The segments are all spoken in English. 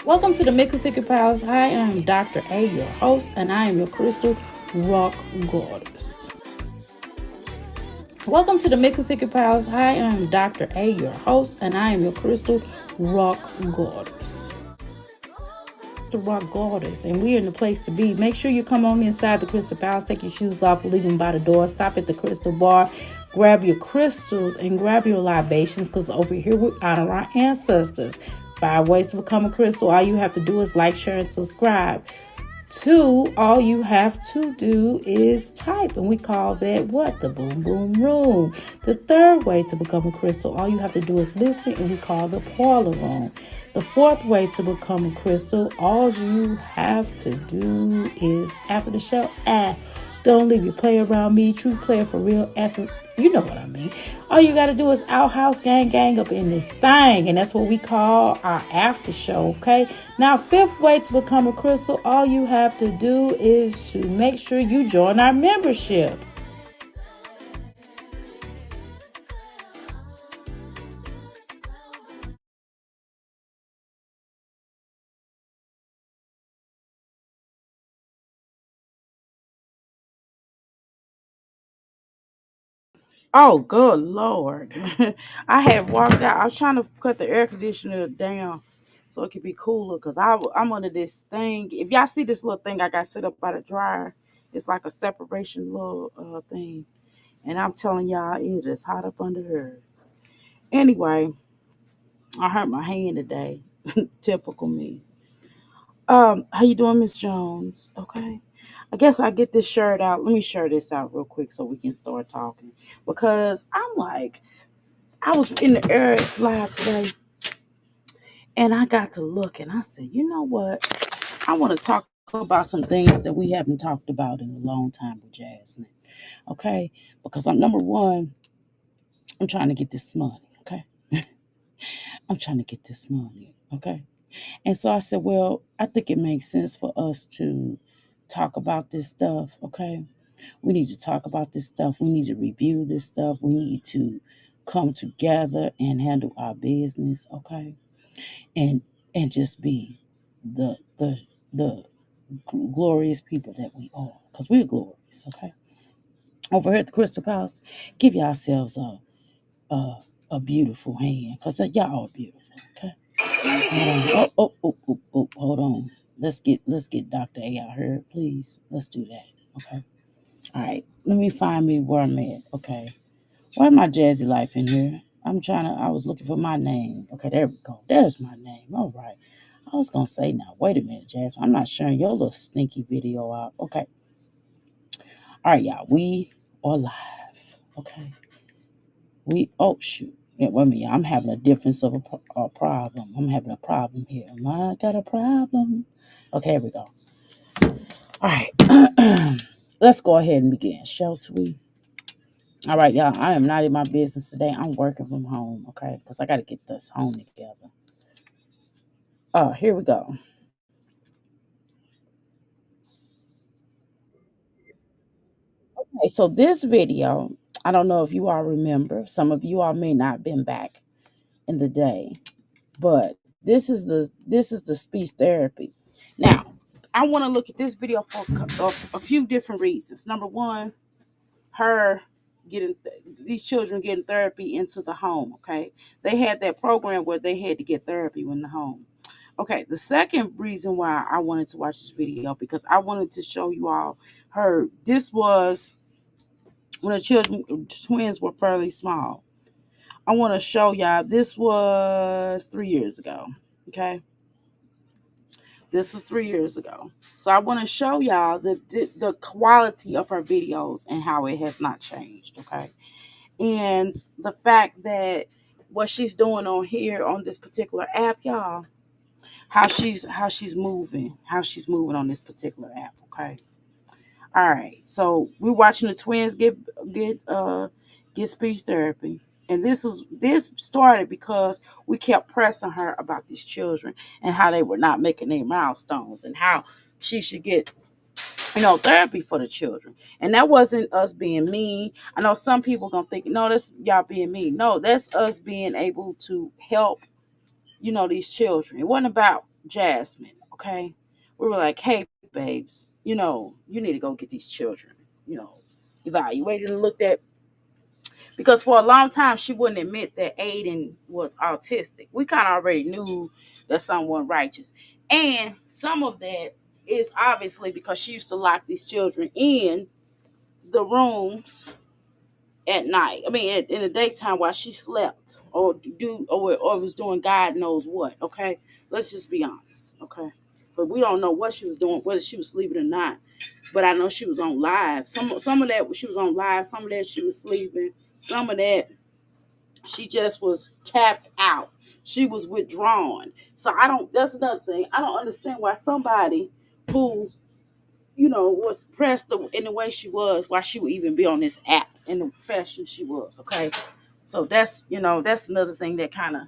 Welcome to the Mix and Pick Pals. Hi, I'm Dr. A, your host, and I am your crystal rock goddess. Welcome to the Mix and Pick Pals. Hi, I'm Dr. A, your host, and I am your crystal rock goddess. The rock goddess, and we're in the place to be. Make sure you come on inside the Crystal Palace, take your shoes off, leave them by the door, stop at the crystal bar, grab your crystals and grab your libations, because over here we honor our ancestors. 5 ways to become a crystal. All you have to do is like, share, and subscribe. 2, all you have to do is type, and we call that what? The boom boom room. The 3rd way to become a crystal, all you have to do is listen, and we call the parlor room. The 4th way to become a crystal, all you have to do is after the show, don't leave your play around me, true player for real, ask me, you know what I mean. All you got to do is outhouse gang up in this thing, and that's what we call our after show, okay? Now, 5th way to become a crystal, all you have to do is to make sure you join our membership. Oh, good Lord. I had walked out. I was trying to cut the air conditioner down so it could be cooler, because I'm under this thing. If y'all see this little thing I got set up by the dryer, it's like a separation little thing. And I'm telling y'all, it is hot up under there. Anyway, I hurt my hand today. Typical me. How you doing, Miss Jones? Okay. I guess I get this shirt out. Let me share this out real quick so we can start talking. Because I'm like, I was in the air slide today, and I got to look, and I said, you know what? I want to talk about some things that we haven't talked about in a long time with Jasmine. Okay? Because I'm number one, I'm trying to get this money. Okay? I'm trying to get this money. Okay? And so I said, well, I think it makes sense for us to talk about this stuff. Okay? We need to talk about this stuff. We need to review this stuff. We need to come together and handle our business. Okay? and and just be the glorious people that we are, because we're glorious. Okay, over here at the Crystal Palace, give yourselves a beautiful hand, because y'all are beautiful. Okay, hold on. Let's get Dr. A out here, please. Let's do that. Okay, all right, let me find me where I'm at. Okay, where's my jazzy life in here? I was looking for my name. Okay, there we go. There's my name. All right. I was going to say, now, wait a minute, Jasmine. I'm not sharing your little sneaky video out. Okay. All right, y'all. We are live. Okay. Oh, shoot. Yeah, wait a minute. I'm having a difference of a problem. I'm having a problem here. I got a problem. Okay, here we go. All right. Let's go ahead and begin, shall we? All right, y'all. I am not in my business today. I'm working from home, okay? Because I got to get this home together. Here we go. Okay, so this video, I don't know if you all remember. Some of you all may not have been back in the day, but this is the speech therapy. Now, I want to look at this video for a few different reasons. Number one, her getting these children getting therapy into the home. Okay, they had that program where they had to get therapy in the home. Okay, the second reason why I wanted to watch this video, because I wanted to show you all her. This was when the children twins were fairly small. I want to show y'all. This was 3 years ago. Okay, this was 3 years ago. So I want to show y'all the quality of her videos and how it has not changed. Okay, and the fact that what she's doing on here on this particular app, y'all. How she's moving on this particular app. Okay. All right. So we're watching the twins get speech therapy. And this started because we kept pressing her about these children and how they were not making their milestones and how she should get therapy for the children. And that wasn't us being mean. I know some people gonna think, no, that's y'all being mean. No, that's us being able to help, these children. It wasn't about Jasmine, okay? We were like, hey, babes, you need to go get these children, you know, evaluated and looked at. Because for a long time, she wouldn't admit that Aiden was autistic. We kind of already knew that someone righteous. And some of that is obviously because she used to lock these children in the rooms at night. I mean, in the daytime while she slept or was doing God knows what. Okay, let's just be honest. Okay, but we don't know what she was doing, whether she was sleeping or not. But I know she was on live. Some of that she was on live. Some of that she was sleeping. Some of that she just was tapped out. She was withdrawn. So I don't. That's another thing. I don't understand why somebody who was pressed in the way she was, why she would even be on this app in the fashion she was. Okay. So that's another thing that kind of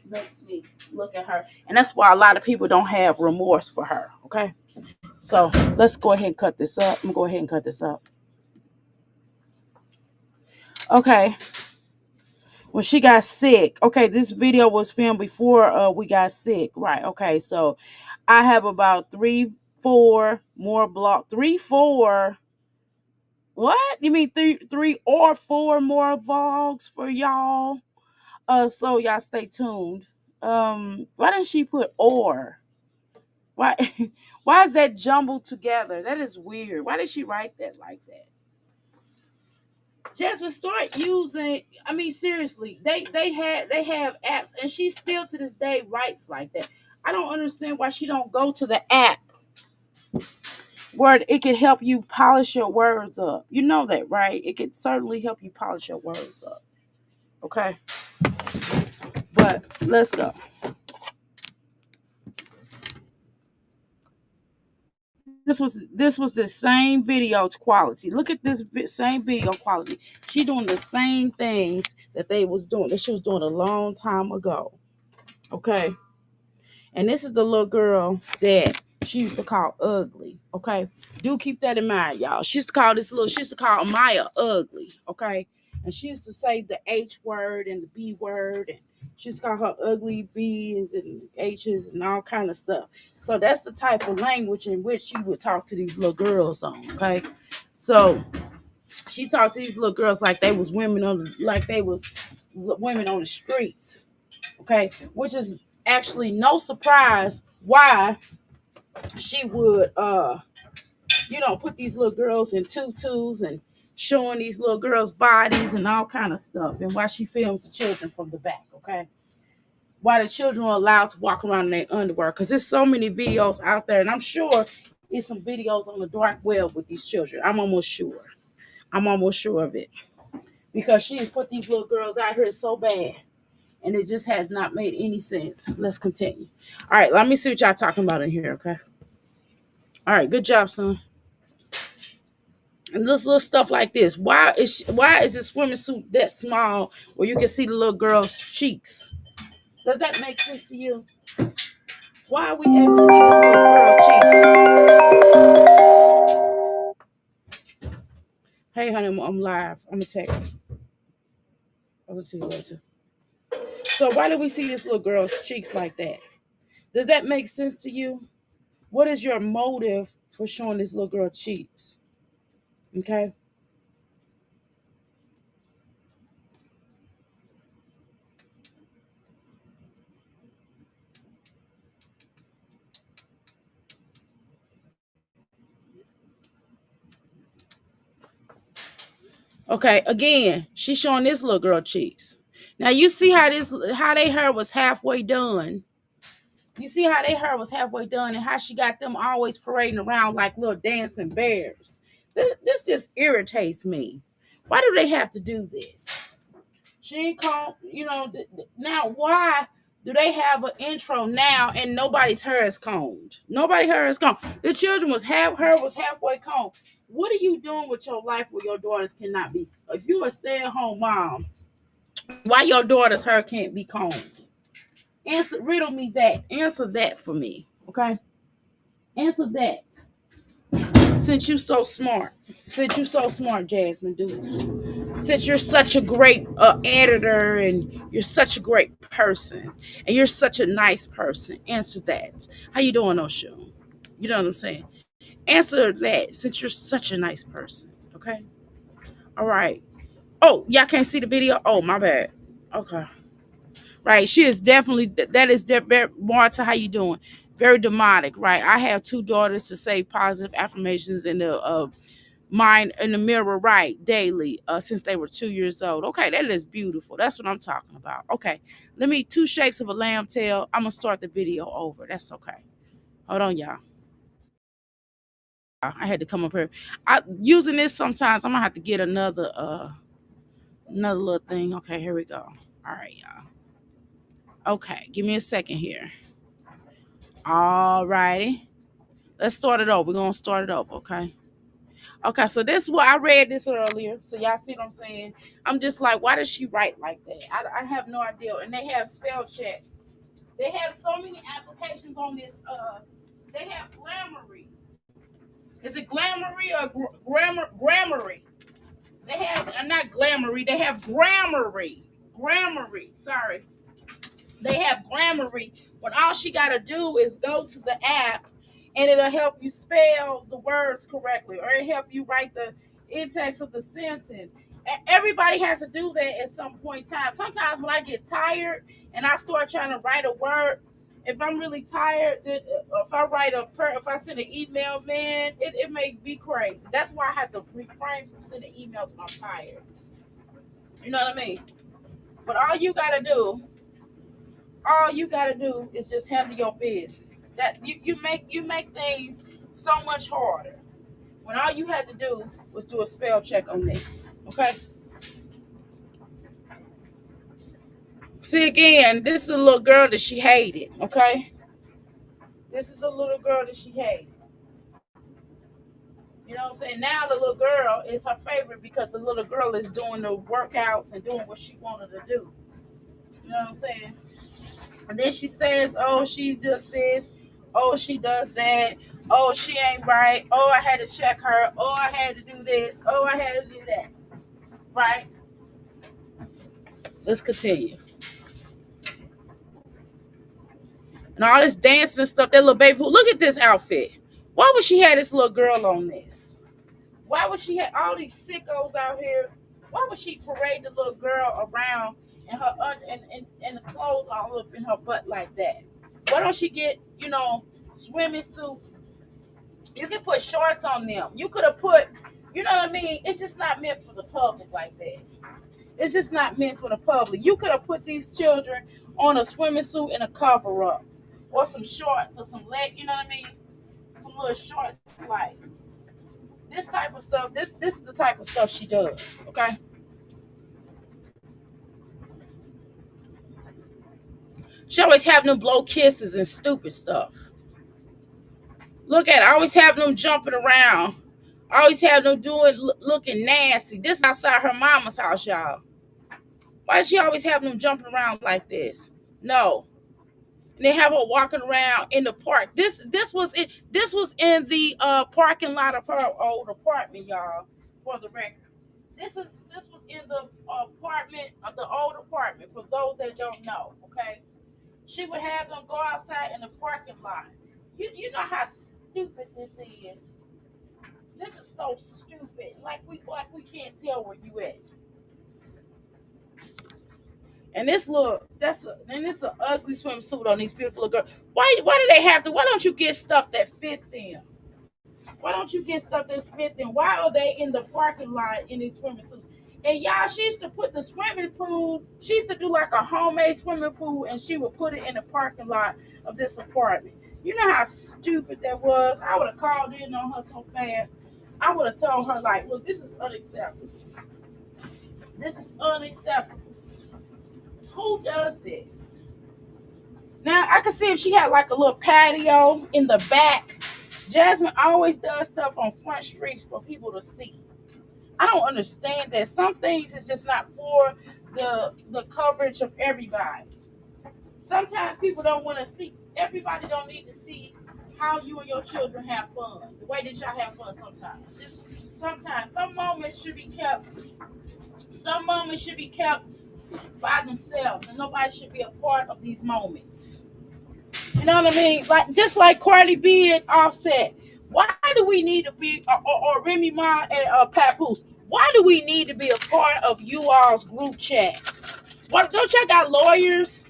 makes me look at her. And that's why a lot of people don't have remorse for her. Okay. So let's go ahead and cut this up. I'm going to go ahead and cut this up. Okay. When she got sick. Okay. This video was filmed before we got sick. Right. Okay. So I have about 3-4 more block. 3-4. What? You mean 3 or 4 more vlogs for y'all? So y'all stay tuned. Why didn't she put or? Why why is that jumbled together? That is weird. Why did she write that like that? Jasmine, start using. I mean, seriously, they have apps, and she still to this day writes like that. I don't understand why she don't go to the app where it can help you polish your words up. You know that, right? It could certainly help you polish your words up. Okay, but let's go. This was the same video quality. Look at this same video quality. She doing the same things that she was doing a long time ago. Okay. And this is the little girl that she used to call ugly. Okay. Do keep that in mind, y'all. She used to call Amaya ugly. Okay. And she used to say the H word and the B word. And she used to call her ugly B's and H's and all kind of stuff. So that's the type of language in which she would talk to these little girls on. Okay. So she talked to these little girls like they was women on the streets. Okay. Which is actually no surprise why she would put these little girls in tutus and showing these little girls bodies and all kind of stuff, and why she films the children from the back. Okay, why the children are allowed to walk around in their underwear, because there's so many videos out there, and I'm sure there's some videos on the dark web with these children. I'm almost sure of it, because she has put these little girls out here so bad, and it just has not made any sense. Let's continue. All right, let me see what y'all talking about in here. Okay. All right, good job, son. And this little stuff like this. Why is this swimming suit that small where you can see the little girl's cheeks? Does that make sense to you? Why are we able to see this little girl cheeks? Hey, honey, I'm live. I'm a text. Let's see later. So why do we see this little girl's cheeks like that? Does that make sense to you? What is your motive for showing this little girl cheeks? Okay. Okay, again, she's showing this little girl cheeks. Now you see how they hair was halfway done. You see how they hair was halfway done and how she got them always parading around like little dancing bears. This just irritates me. Why do they have to do this? She ain't combed. Now why do they have an intro now and nobody's hair is combed? Nobody hair is combed. The children was halfway combed. What are you doing with your life where your daughters cannot be? If you a stay-at-home mom, why your daughter's hair can't be combed? Riddle me that. Answer that for me. Okay? Answer that. Since you so smart. Since you so smart, Jasmine Dukes. Since you're such a great editor and you're such a great person and you're such a nice person, answer that. How you doing, Oshun? You know what I'm saying? Answer that since you're such a nice person. Okay? All right. Oh, y'all can't see the video? Oh, my bad. Okay. Right. She is definitely, that is very, Marta, how you doing? Very demonic, right? I have two daughters to say positive affirmations in the mind in the mirror, right, daily, since they were 2 years old. Okay, that is beautiful. That's what I'm talking about. Okay, let me 2 shakes of a lamb tail. I'm gonna start the video over. That's okay. Hold on, y'all. I had to come up here. I using this sometimes. I'm gonna have to get another little thing. Okay, here we go. All right, y'all. Okay, give me a second here. All righty. Let's start it over. We're gonna start it over, okay? Okay, so this is what I read this earlier. So y'all see what I'm saying? I'm just like, why does she write like that? I have no idea. And they have spell check. They have so many applications on this. They have Grammarly. Is it Glamoury or Grammarly? They have not Glamoury. They have Grammarly. Grammarly. Sorry. They have Grammarly. But all she got to do is go to the app and it'll help you spell the words correctly or it'll help you write the in-text of the sentence. Everybody has to do that at some point in time. Sometimes when I get tired and I start trying to write a word, if I'm really tired, if I send an email, man, it may be crazy. That's why I have to refrain from sending emails when I'm tired. You know what I mean? But all you gotta do is just handle your business. That you make things so much harder when all you had to do was do a spell check on this. Okay. See again, this is a little girl that she hated. Okay. This is the little girl that she hated. You know what I'm saying? Now the little girl is her favorite because the little girl is doing the workouts and doing what she wanted to do. You know what I'm saying? And then she says, oh, she does this. Oh, she does that. Oh, she ain't right. Oh, I had to check her. Oh, I had to do this. Oh, I had to do that. Right? Let's continue. And all this dancing and stuff, that little baby. Look at this outfit. Why would she have this little girl on this? Why would she have all these sickos out here? Why would she parade the little girl around and her and the clothes all up in her butt like that? Why don't she get, swimming suits? You can put shorts on them. You could have put, you know what I mean? It's just not meant for the public like that. It's just not meant for the public. You could have put these children on a swimming suit and a cover up, or some shorts or some leg. You know what I mean? Some little shorts like this type of stuff. This is the type of stuff she does. Okay. She always have them blow kisses and stupid stuff. Look at it. I always have them jumping around. I always have them looking nasty. This is outside her mama's house, y'all. Why does she always have them jumping around like this? No. And they have her walking around in the park. This was in the parking lot of her old apartment, y'all. For the record, this was in the apartment of the old apartment. For those that don't know, okay, she would have them go outside in the parking lot. You know how stupid this is. This is so stupid. Like we can't tell where you at. And this it's an ugly swimsuit on these beautiful little girls. Why do they have to? Why don't you get stuff that fit them? Why don't you get stuff that fit them? Why are they in the parking lot in these swimming suits? And y'all, she used to put the swimming pool. She used to do like a homemade swimming pool, and she would put it in the parking lot of this apartment. You know how stupid that was? I would have called in on her so fast. I would have told her like, look, this is unacceptable. This is unacceptable. Who does this? Now I can see if she had like a little patio in the back. Jasmine always does stuff on front streets for people to see. I don't understand that. Some things is just not for the coverage of everybody. Sometimes people don't want to see. Everybody don't need to see how you and your children have fun. The way that y'all have fun sometimes. Just sometimes some moments should be kept. Some moments should be kept by themselves, and nobody should be a part of these moments. You know what I mean? Like just like Cardi B and Offset. Why do we need to be or Remy Ma and Papoose? Why do we need to be a part of you all's group chat? What don't y'all got lawyers?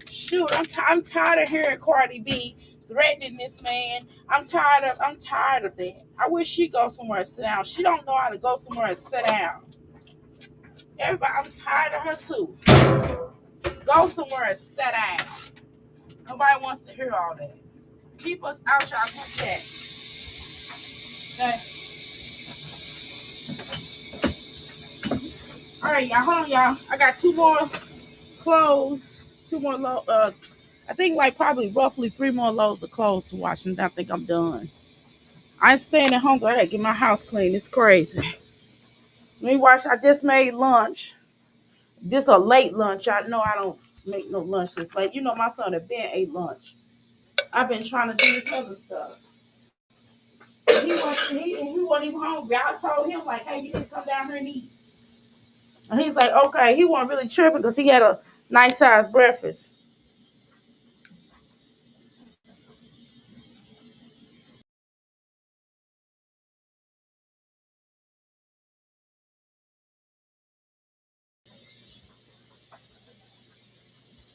Shoot, I'm tired of hearing Cardi B threatening this man. I'm tired of that. I wish she go somewhere and sit down. She don't know how to go somewhere and sit down. Everybody, I'm tired of her too. Go somewhere and sit down. Nobody wants to hear all that. Keep us out y'all group chat. Okay. All right, y'all. Hold on, y'all. I got two more clothes. Two more I think like probably roughly 3 more loads of clothes to wash, and I think I'm done. I'm staying at home. I gotta get my house clean. It's crazy. Let me watch. I just made lunch. This a late lunch. I know I don't make no lunch this late. You know my son had been ate lunch. I've been trying to do this other stuff. He wasn't even hungry. I told him like, hey, you need to come down here and eat. And he's like, okay. He wasn't really tripping because he had a nice sized breakfast.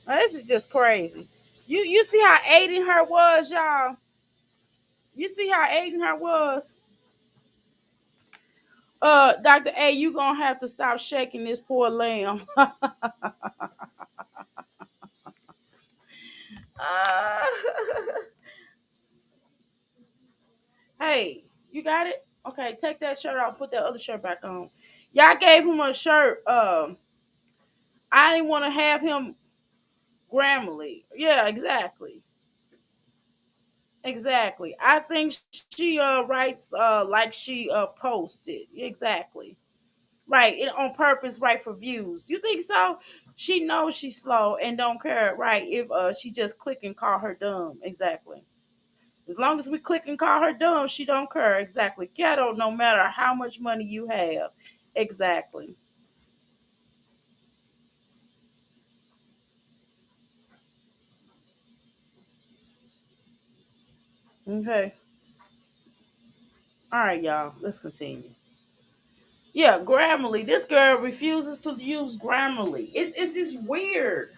Now, this is just crazy. You see how Aiden her was, y'all. You see how Aiden her was. Dr. A, you gonna have to stop shaking this poor lamb. Uh, hey, you got it? Okay, take that shirt off, put that other shirt back on. Y'all gave him a shirt. I didn't want to have him Grammarly. Yeah, exactly. Exactly. I think she writes like she posted. Exactly. Right. It on purpose, right, for views. You think so? She knows she's slow and don't care, right? If she just click and call her dumb. Exactly. As long as we click and call her dumb, she don't care. Exactly. Ghetto, no matter how much money you have. Exactly. Okay. All right, y'all. Let's continue. Yeah, Grammarly. This girl refuses to use Grammarly. It's just weird.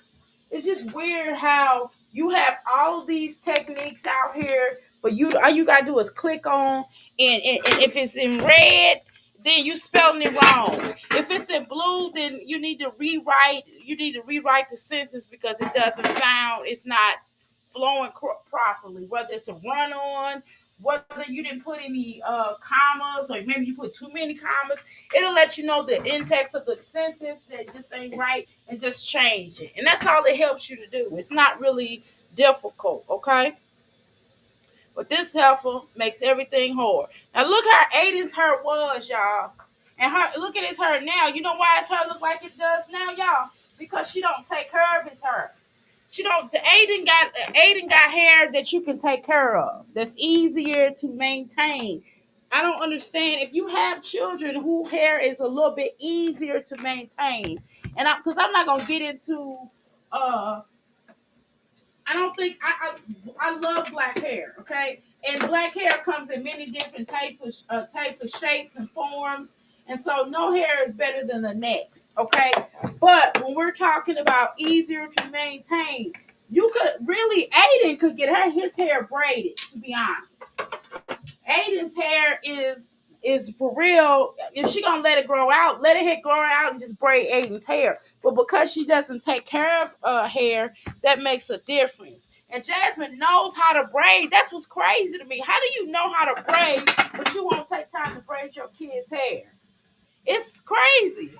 It's just weird how you have all of these techniques out here, but you all you gotta do is click on and if it's in red, then you spelling it wrong. If it's in blue, then you need to rewrite. You need to rewrite the sentence because it doesn't sound. It's not flowing properly. Whether it's a run on, whether you didn't put any commas, or maybe you put too many commas, it'll let you know the index of the sentence that just ain't right and just change it. And that's all it helps you to do. It's not really difficult, okay? But this helpful makes everything hard. Now look how Aiden's hurt was, y'all. And her look at his hurt now. You know why his hair look like it does now, y'all? Because she don't take care of his hair. She don't. Aiden got hair that you can take care of. That's easier to maintain. I don't understand if you have children who hair is a little bit easier to maintain, and because I'm not gonna get into. Uh, I don't think I love black hair. Okay, and black hair comes in many different types of shapes and forms. And so no hair is better than the next, okay? But when we're talking about easier to maintain, you could really Aiden could get his hair braided, to be honest. Aiden's hair is for real. If she gonna let it grow out, let it grow out and just braid Aiden's hair. But because she doesn't take care of hair, that makes a difference. And Jasmine knows how to braid. That's what's crazy to me. How do you know how to braid, but you won't take time to braid your kids' hair? It's crazy.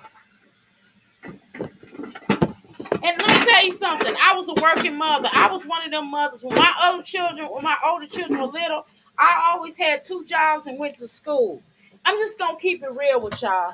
tell you something. I was a working mother. I was one of them mothers. When my older children were little, I always had two jobs and went to school. I'm just gonna keep it real with y'all.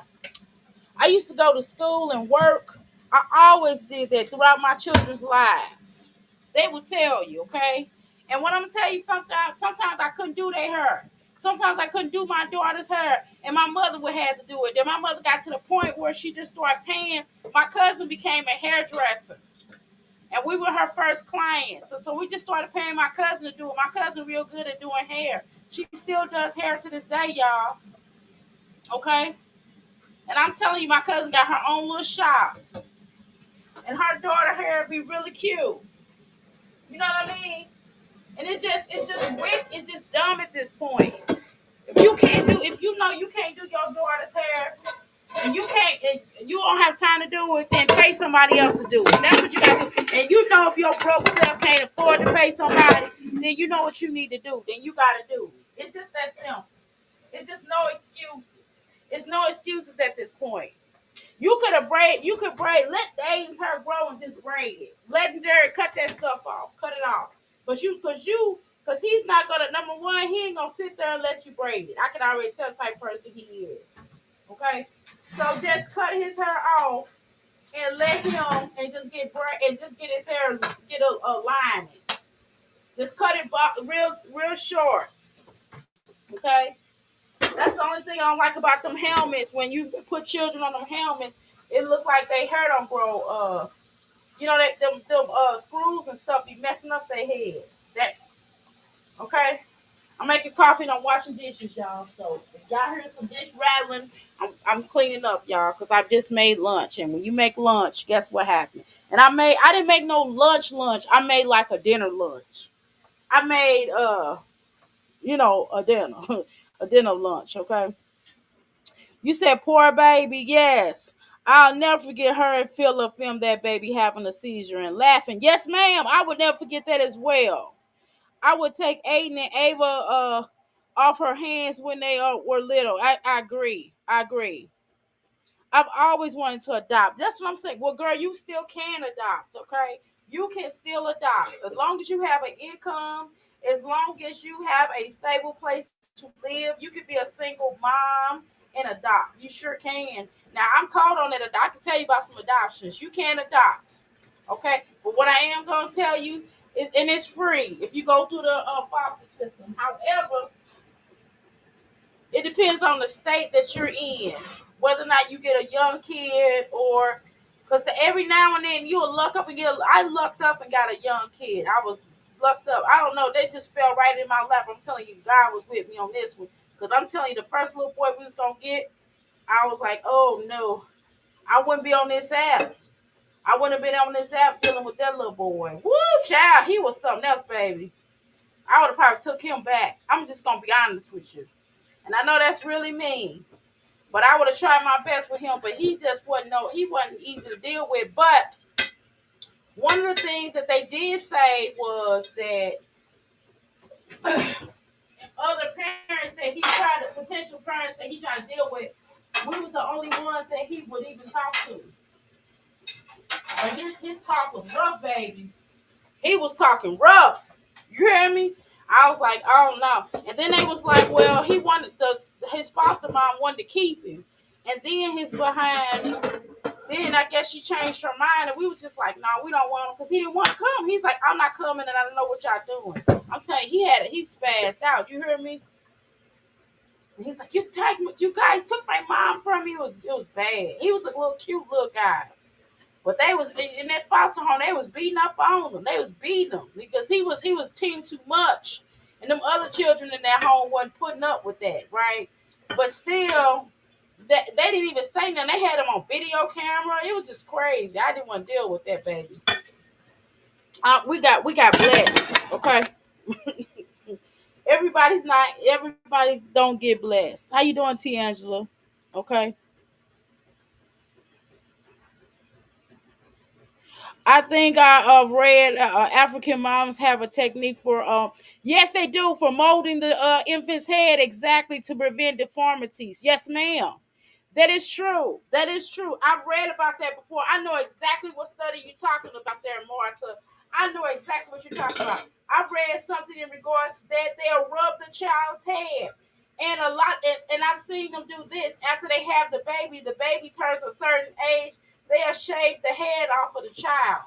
I used to go to school and work. I always did that throughout my children's lives. They would tell you, okay? And what I'm gonna tell you, sometimes I couldn't do their hair. Sometimes I couldn't do my daughter's hair, and my mother would have to do it. Then my mother got to the point where she just started paying. My cousin became a hairdresser, and we were her first clients. So we just started paying my cousin to do it. My cousin real good at doing hair. She still does hair to this day, y'all. Okay? And I'm telling you, my cousin got her own little shop. And her daughter hair be really cute. You know what I mean? And it's just weak, it's just dumb at this point. If you know you can't do your daughter's hair and you don't have time to do it, then pay somebody else to do it. That's what you gotta do. And you know if your broke self can't afford to pay somebody, then you know what you need to do. Then you gotta do it. It's just that simple. It's just no excuses. It's no excuses at this point. You could braid, let Aiden's hair grow and just braid it. Legendary, cut that stuff off. Cut it off. Cause he's not gonna, number one, he ain't gonna sit there and let you braid it. I can already tell the type of person he is. Okay? So just cut his hair off and let him and just get his hair get a alignment. Just cut it real short. Okay? That's the only thing I don't like about them helmets. When you put children on them helmets, it look like they hair don't grow. That them screws and stuff be messing up their head. That okay? I'm making coffee and I'm washing dishes, y'all. So if y'all hear some dish rattling, I'm cleaning up, y'all, because I just made lunch. And when you make lunch, guess what happened? And I didn't make no lunch. I made like a dinner lunch. I made a dinner, a dinner lunch. Okay. You said poor baby, yes. I'll never forget her and Philip film that baby having a seizure and laughing. Yes, ma'am. I would never forget that as well. I would take Aiden and Ava off her hands when they were little. I agree. I agree. I've always wanted to adopt. That's what I'm saying. Well, girl, you still can adopt, okay? You can still adopt. As long as you have an income, as long as you have a stable place to live, you could be a single mom and adopt. You sure can. Now, I'm called on it. I can tell you about some adoptions. You can adopt, okay? But what I am going to tell you is, and it's free if you go through the foster system. However, it depends on the state that you're in, whether or not you get a young kid or because every now and then you'll luck up and get. I lucked up and got a young kid. I was lucked up. I don't know. They just fell right in my lap. I'm telling you, God was with me on this one because I'm telling you, the first little boy we was gonna get, I was like, oh no, I wouldn't be on this app. I wouldn't have been on this app dealing with that little boy. Woo, child, he was something else, baby. I would have probably took him back. I'm just gonna be honest with you. And I know that's really mean. But I would have tried my best with him. But he wasn't easy to deal with. But one of the things that they did say was that other parents that he tried to, potential parents that he tried to deal with, we was the only ones that he would even talk to. And his talk was rough, baby. He was talking rough. You hear me? I was like, oh no. And then they was like, well, his foster mom wanted to keep him. And then then I guess she changed her mind. And we was just like, no, we don't want him because he didn't want to come. He's like, I'm not coming and I don't know what y'all doing. I'm telling you, he spazzed out. You hear me? And he's like, you guys took my mom from me. It was bad. He was a little cute little guy. But they was in that foster home. They was beating up on him. They was beating him because he was team too much, and them other children in that home wasn't putting up with that, right? But still, they didn't even say nothing. They had him on video camera. It was just crazy. I didn't want to deal with that, baby. We got blessed, okay. Everybody don't get blessed. How you doing, T. Angela? Okay. I think I've read African moms have a technique for, yes, they do, for molding the infant's head exactly to prevent deformities. Yes, ma'am. That is true. That is true. I've read about that before. I know exactly what study you're talking about there, Marta. I know exactly what you're talking about. I've read something in regards to that. They'll rub the child's head. And a lot, and I've seen them do this after they have the baby turns a certain age, they'll shave the head off of the child.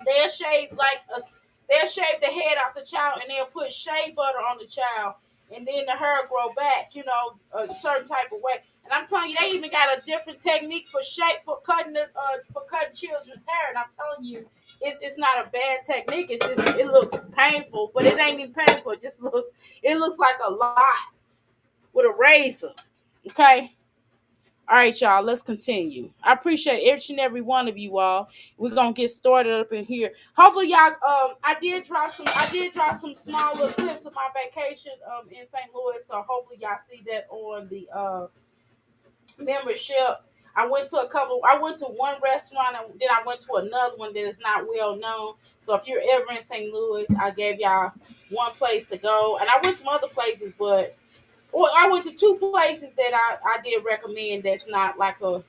They'll shave like a, they'll shave the head off the child and they'll put shea butter on the child, and then the hair grow back, a certain type of way. And I'm telling you, they even got a different technique for shape for cutting children's hair. And I'm telling you, it's not a bad technique. It's just it looks painful, but it ain't even painful. It looks like a lot with a razor. Okay. All right, y'all, let's continue. I appreciate each and every one of you all. We're gonna get started up in here. Hopefully, y'all. I did drop some small little clips of my vacation in St. Louis. So hopefully y'all see that on the membership. I went to one restaurant and then I went to another one that is not well known. So if you're ever in St. Louis, I gave y'all one place to go. And I went some other places, but well, I went to two places that I did recommend that's not like a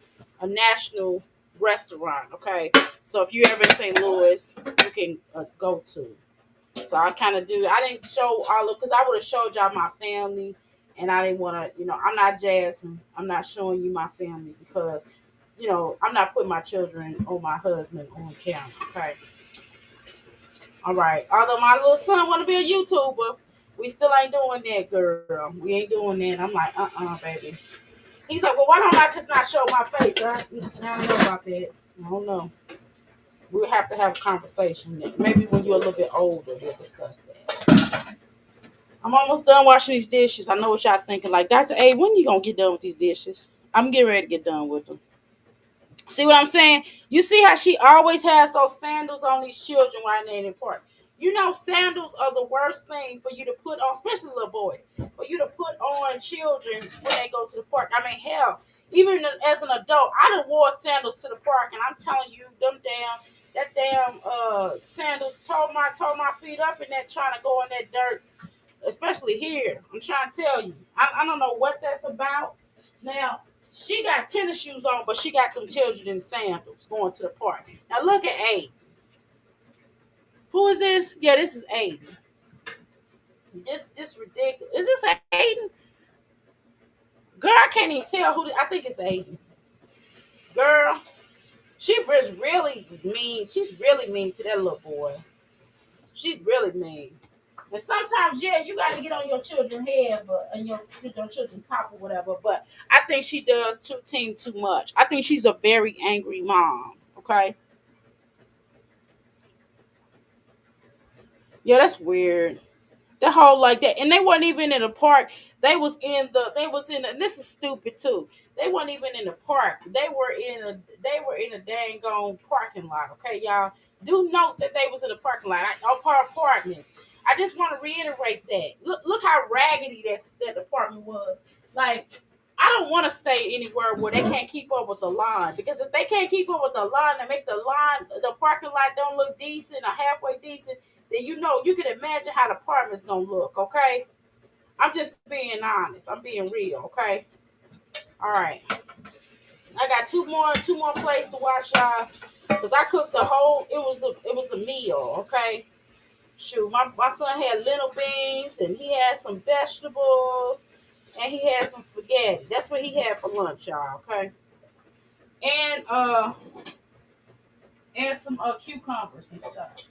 national restaurant, okay? So if you're ever in St. Louis, you can go to. So I kind of do. I didn't show all of because I would have showed y'all my family, and I didn't want to. I'm not Jasmine. I'm not showing you my family because, I'm not putting my children or my husband on camera. Okay. All right. Although my little son want to be a YouTuber, we still ain't doing that, girl. We ain't doing that. I'm like, baby. He's like, well, why don't I just not show my face? I don't know about that. I don't know. We'll have to have a conversation. Maybe when you're a little bit older, we'll discuss that. I'm almost done washing these dishes. I know what y'all thinking. Like, Dr. A, when you gonna get done with these dishes? I'm getting ready to get done with them. See what I'm saying? You see how she always has those sandals on these children while they're in the park. Sandals are the worst thing for you to put on, especially little boys, for you to put on children when they go to the park. I mean, hell, even as an adult, I done wore sandals to the park, and I'm telling you, that damn sandals tore my feet up in that trying to go in that dirt, especially here. I'm trying to tell you, I don't know what that's about. Now, she got tennis shoes on, but she got them children in sandals going to the park. Now look at Aiden. Who is this? Yeah, this is Aiden. This ridiculous. Is this Aiden? Girl, I can't even tell who. I think it's Aiden. Girl, she was really mean. She's really mean to that little boy. She's really mean. And sometimes, yeah, you got to get on your children's head, but and your children's top or whatever. But I think she does too much. I think she's a very angry mom. Okay. Yeah, that's weird. The whole like that, and they weren't even in the park. And this is stupid too. They weren't even in the park. They were in a dang on parking lot. Okay, y'all. Do note that they was in the parking lot. Apartments. I just want to reiterate that. Look how raggedy that apartment was. Like, I don't want to stay anywhere where they can't keep up with the line, because if they can't keep up with the line and make the parking lot don't look decent or halfway decent, then you can imagine how the apartment's gonna look, okay? I'm just being honest. I'm being real, okay? All right. I got two more plates to wash, y'all, because I cooked the whole. It was a meal, okay? Shoot, my son had lentil beans and he had some vegetables and he had some spaghetti. That's what he had for lunch, y'all, okay? And some cucumbers and stuff.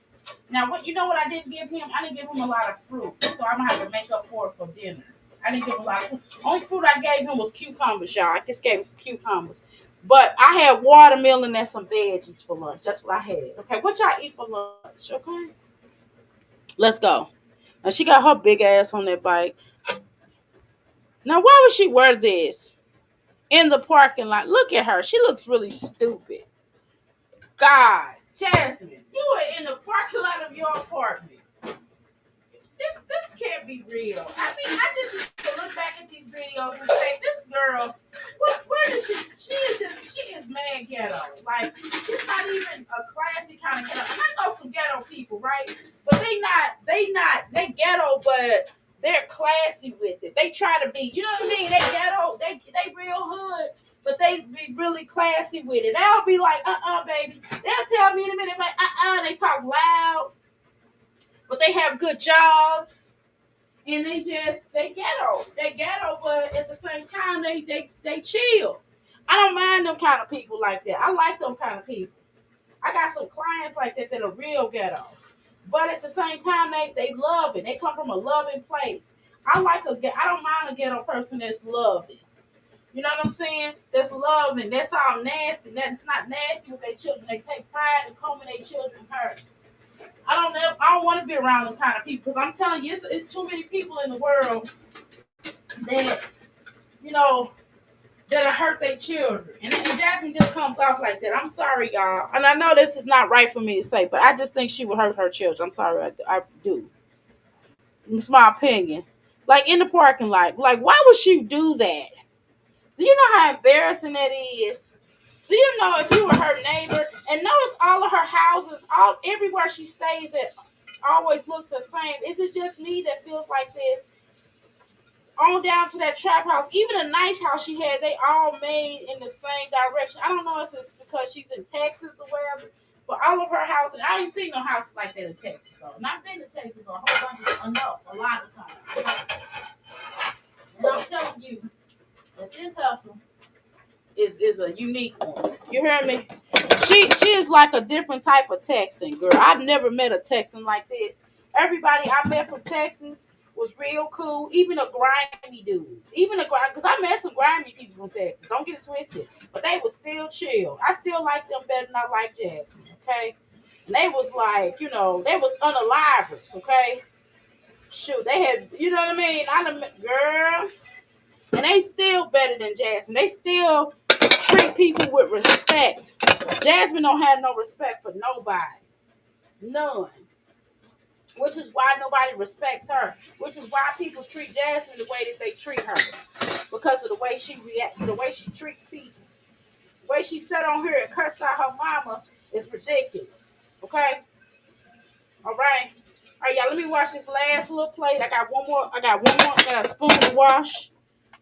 Now, what I didn't give him? I didn't give him a lot of fruit, so I'm gonna have to make up for it for dinner. I didn't give him a lot of fruit. Only fruit I gave him was cucumbers, y'all. I just gave him some cucumbers, but I had watermelon and some veggies for lunch. That's what I had. Okay, what y'all eat for lunch? Okay, let's go. Now she got her big ass on that bike. Now, why would she wear this in the parking lot? Look at her. She looks really stupid. God, Jasmine, you are in the parking lot of your apartment. This can't be real. I mean, I just used to look back at these videos and say, this girl, where is she? She is mad ghetto. Like, it's not even a classy kind of ghetto. And I know some ghetto people, right? But they ghetto, but they're classy with it. They try to be, you know what I mean? They ghetto, they real hood, but they be really classy with it. They'll be like, baby. They'll tell me in a minute, like, they talk loud, but they have good jobs. And they ghetto. They ghetto, but at the same time they chill. I don't mind them kind of people like that. I like them kind of people. I got some clients like that that are real ghetto. But at the same time, they love it. They come from a loving place. I don't mind a ghetto person that's loving. You know what I'm saying? That's loving. That's all nasty. That's not nasty with their children. They take pride in combing their children's hair. I don't know. I don't want to be around them kind of people because I'm telling you, it's too many people in the world that you know that'll hurt their children. And Jasmine just comes off like that. I'm sorry, y'all. And I know this is not right for me to say, but I just think she would hurt her children. I'm sorry, I do. It's my opinion. Like in the parking lot. Like, why would she do that? Do you know how embarrassing that is? Do you know if you were her neighbor and notice all of her houses, all everywhere she stays at always look the same? Is it just me that feels like this? On down to that trap house, even a nice house she had, they all made in the same direction. I don't know if it's because she's in Texas or whatever, but all of her houses, I ain't seen no houses like that in Texas though. Not been to Texas a whole bunch of enough, a lot of times. And I'm telling you that this hustle is a unique one. You hear me? She is like a different type of Texan girl. I've never met a Texan like this. Everybody I met from Texas was real cool. Even the grimy dudes. Even the grimy, because I met some grimy people from Texas. Don't get it twisted. But they was still chill. I still like them better than I like Jasmine. Okay? And they was like, they was unalivers. Okay? Shoot, they had, you know what I mean? Girl. And they still better than Jasmine. They still treat people with respect. Jasmine don't have no respect for nobody. None. Which is why nobody respects her. Which is why people treat Jasmine the way that they treat her. Because of the way she reacts, the way she treats people. The way she sat on here and cursed out her mama is ridiculous. Okay? Alright. Alright, y'all, let me wash this last little plate. I got one more. I got a spoon to wash.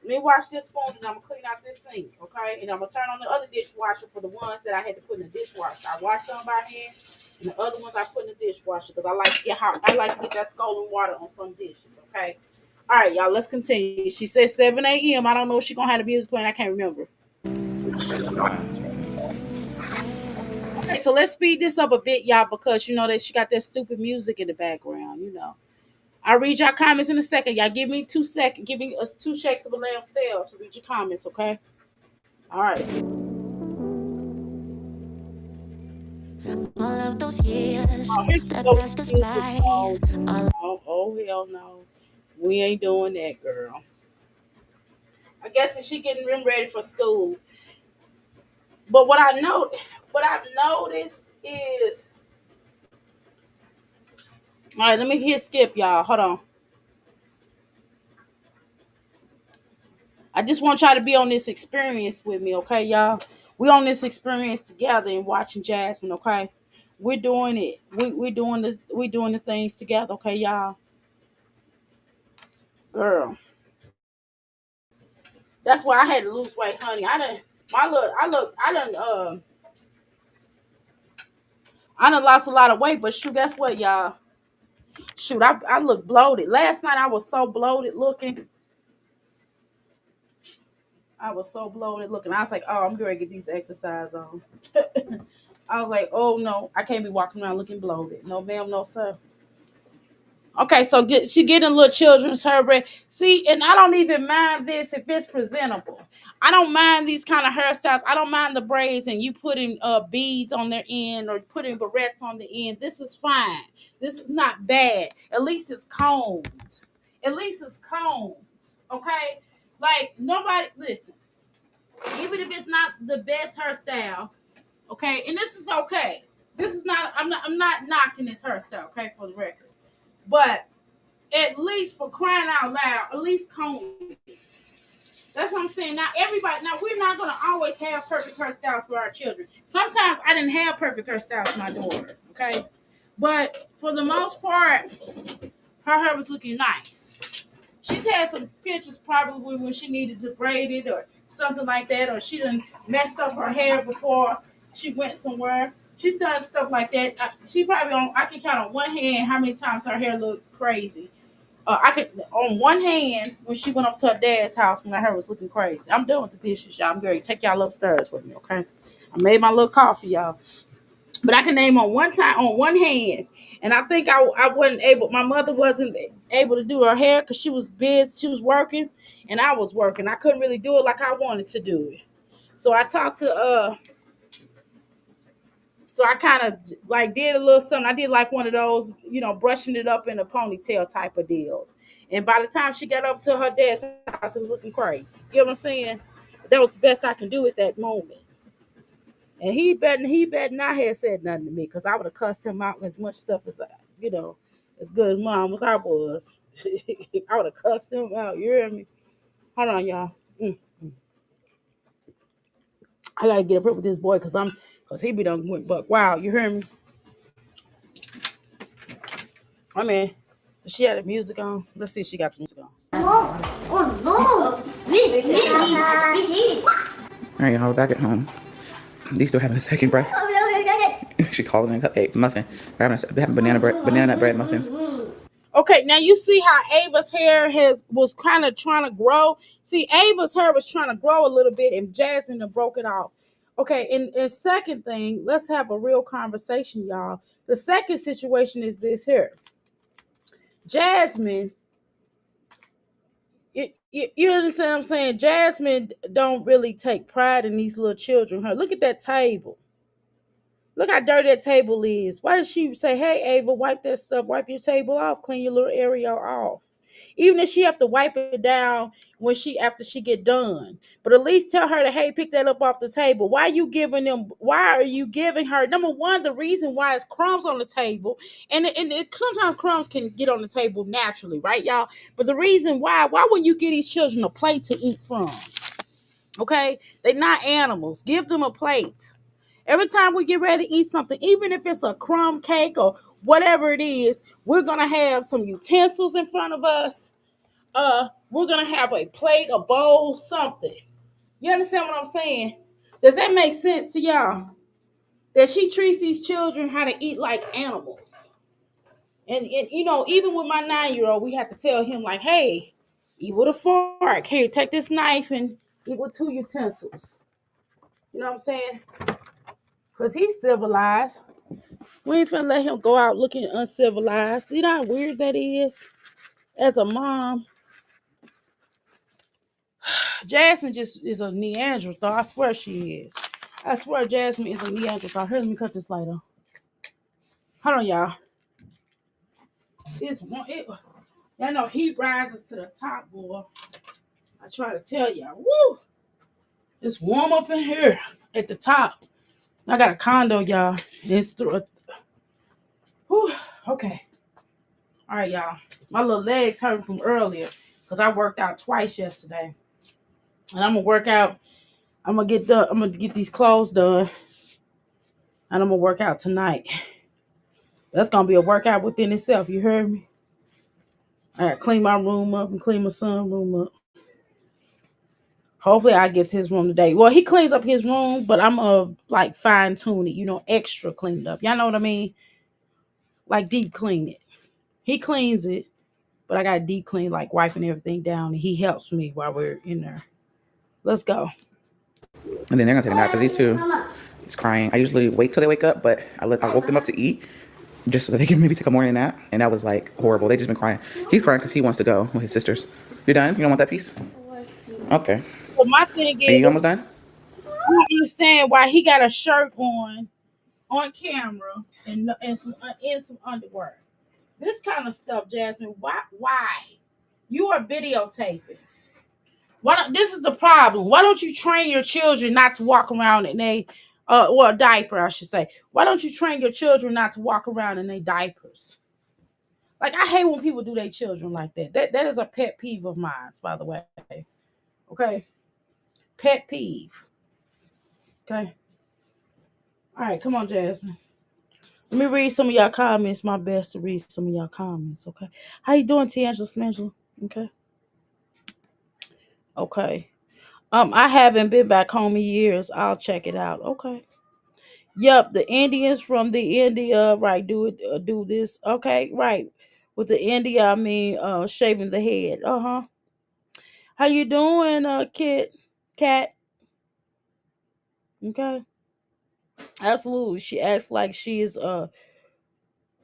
Let me wash this spoon and I'm gonna clean out this sink, okay? And I'm gonna turn on the other dishwasher for the ones that I had to put in the dishwasher. I washed them by hand, and the other ones I put in the dishwasher because I like to get hot. I like to get that scalding water on some dishes, okay? All right, y'all, let's continue. She said 7 a.m. I don't know if she's gonna have the music playing. I can't remember. Okay, so let's speed this up a bit, y'all, because you know that she got that stupid music in the background. I'll read your comments in a second. Y'all give me 2 seconds. Give me 2 shakes of a lamb stale to read your comments, okay? All right. All of those years Here's that the passed us music. by. Oh, hell no. We ain't doing that, girl. I guess she getting them ready for school. But what I've noticed is, all right, let me hit skip, y'all. Hold on. I just want y'all to be on this experience with me, okay, y'all? We on this experience together and watching Jasmine, okay? We're doing it. We doing the things together, okay, y'all? Girl. That's why I had to lose weight, honey. I done lost a lot of weight, but shoot, guess what, y'all? Shoot, I look bloated. Last night I was so bloated looking. I was so bloated looking. I was like, oh, I'm going to get these exercise on. I was like, oh no, I can't be walking around looking bloated. No, ma'am, no, sir. Okay, so she getting little children's hair braid. See, and I don't even mind this if it's presentable. I don't mind these kind of hairstyles. I don't mind the braids and you putting beads on their end or putting barrettes on the end. This is fine. This is not bad. At least it's combed. At least it's combed. Okay? Like nobody listen. Even if it's not the best hairstyle, okay, and this is okay. This is not. I'm not knocking this hairstyle, okay, for the record. But at least for crying out loud, at least comb. That's what I'm saying. Now we're not gonna always have perfect hairstyles for our children. Sometimes I didn't have perfect hairstyles for my daughter, okay, but for the most part, her hair was looking nice. She's had some pictures probably when she needed to braid it or something like that, or she done messed up her hair before she went somewhere. She's done stuff like that. She probably on. I can count on one hand how many times her hair looked crazy. I could on one hand when she went up to her dad's house when her hair was looking crazy. I'm done with the dishes, y'all. I'm going to take y'all upstairs with me, okay? I made my little coffee, y'all. But I can name on one time on one hand. And I think I wasn't able. My mother wasn't able to do her hair because she was busy. She was working, and I was working. I couldn't really do it like I wanted to do it. So I talked to so I kind of like did a little something. I did like one of those, brushing it up in a ponytail type of deals. And by the time she got up to her dad's house, it was looking crazy. You know what I'm saying? That was the best I can do at that moment. And he bet not have said nothing to me because I would have cussed him out as much stuff as you know, as good as mom as I was. I would have cussed him out. You hear me? Hold on, y'all. I gotta get a grip with this boy because he be done went buck wild. You hear me? I mean, she had the music on. Let's see if she got the music on. Oh no! All right, y'all, we're back at home. These still having a second breath. She calling it cupcakes, muffin. We're having banana nut bread muffins. Okay, now you see how Ava's hair was kind of trying to grow. See, Ava's hair was trying to grow a little bit, and Jasmine done broke it off. Okay, and second thing, let's have a real conversation, y'all. The second situation is this here. Jasmine, you understand what I'm saying? Jasmine don't really take pride in these little children. Her, look at that table. Look how dirty that table is. Why does she say, "Hey, Ava, wipe that stuff, wipe your table off, clean your little area off"? Even if she have to wipe it down after she get done, but at least tell her to, hey, pick that up off the table. Why are you giving her, number one, the reason why is crumbs on the table, and sometimes crumbs can get on the table naturally, right, y'all? But the reason why wouldn't you give these children a plate to eat from? Okay, they're not animals. Give them a plate. Every time we get ready to eat something, even if it's a crumb cake or whatever it is, we're gonna have some utensils in front of us. We're gonna have a plate, a bowl, something. You understand what I'm saying? Does that make sense to y'all? That she treats these children how to eat like animals. And even with my 9-year-old, we have to tell him like, hey, eat with a fork. Here, take this knife and eat with 2 utensils. You know what I'm saying? Because he's civilized. We ain't finna let him go out looking uncivilized. See how weird that is? As a mom, Jasmine just is a Neanderthal. I swear she is. I swear Jasmine is a Neanderthal. Here, let me cut this light on. Hold on, y'all. Y'all know heat rises to the top, boy. I try to tell y'all. Woo! It's warm up in here at the top. I got a condo, y'all. It's through. Whew, okay. All right, y'all. My little legs hurting from earlier because I worked out twice yesterday. And I'm gonna work out. I'm gonna get these clothes done. And I'm gonna work out tonight. That's gonna be a workout within itself. You heard me? I gotta clean my room up and clean my son's room up. Hopefully I get to his room today. Well, he cleans up his room, but I'm like fine tune it, extra cleaned up. Y'all know what I mean? Like deep clean it. He cleans it, but I got deep clean, like wiping everything down, and he helps me while we're in there. Let's go. And then they're gonna take a nap because these two is crying. I usually wait till they wake up, but I woke them up to eat just so that they can maybe take a morning nap. And that was like horrible. They just been crying. He's crying because he wants to go with his sisters. You done? You don't want that piece? Okay. Well, my thing Are is, you almost done? I don't understand why he got a shirt on camera and some underwear. This kind of stuff, Jasmine. Why? You are videotaping. This is the problem. Why don't you train your children not to walk around in a diaper, I should say. Why don't you train your children not to walk around in their diapers? Like, I hate when people do their children like that. That is a pet peeve of mine, by the way. Okay? Pet peeve. Okay? All right, come on, Jasmine. Let me read some of y'all comments. My best to read some of y'all comments, okay? How you doing, T'Angela Smangela? Okay. Okay. I haven't been back home in years. I'll check it out. Okay. Yep, the Indians from the India, right? Do it, do this. Okay, right. With the India, I mean, shaving the head. Uh huh. How you doing, kid, cat? Okay, absolutely. She acts like she is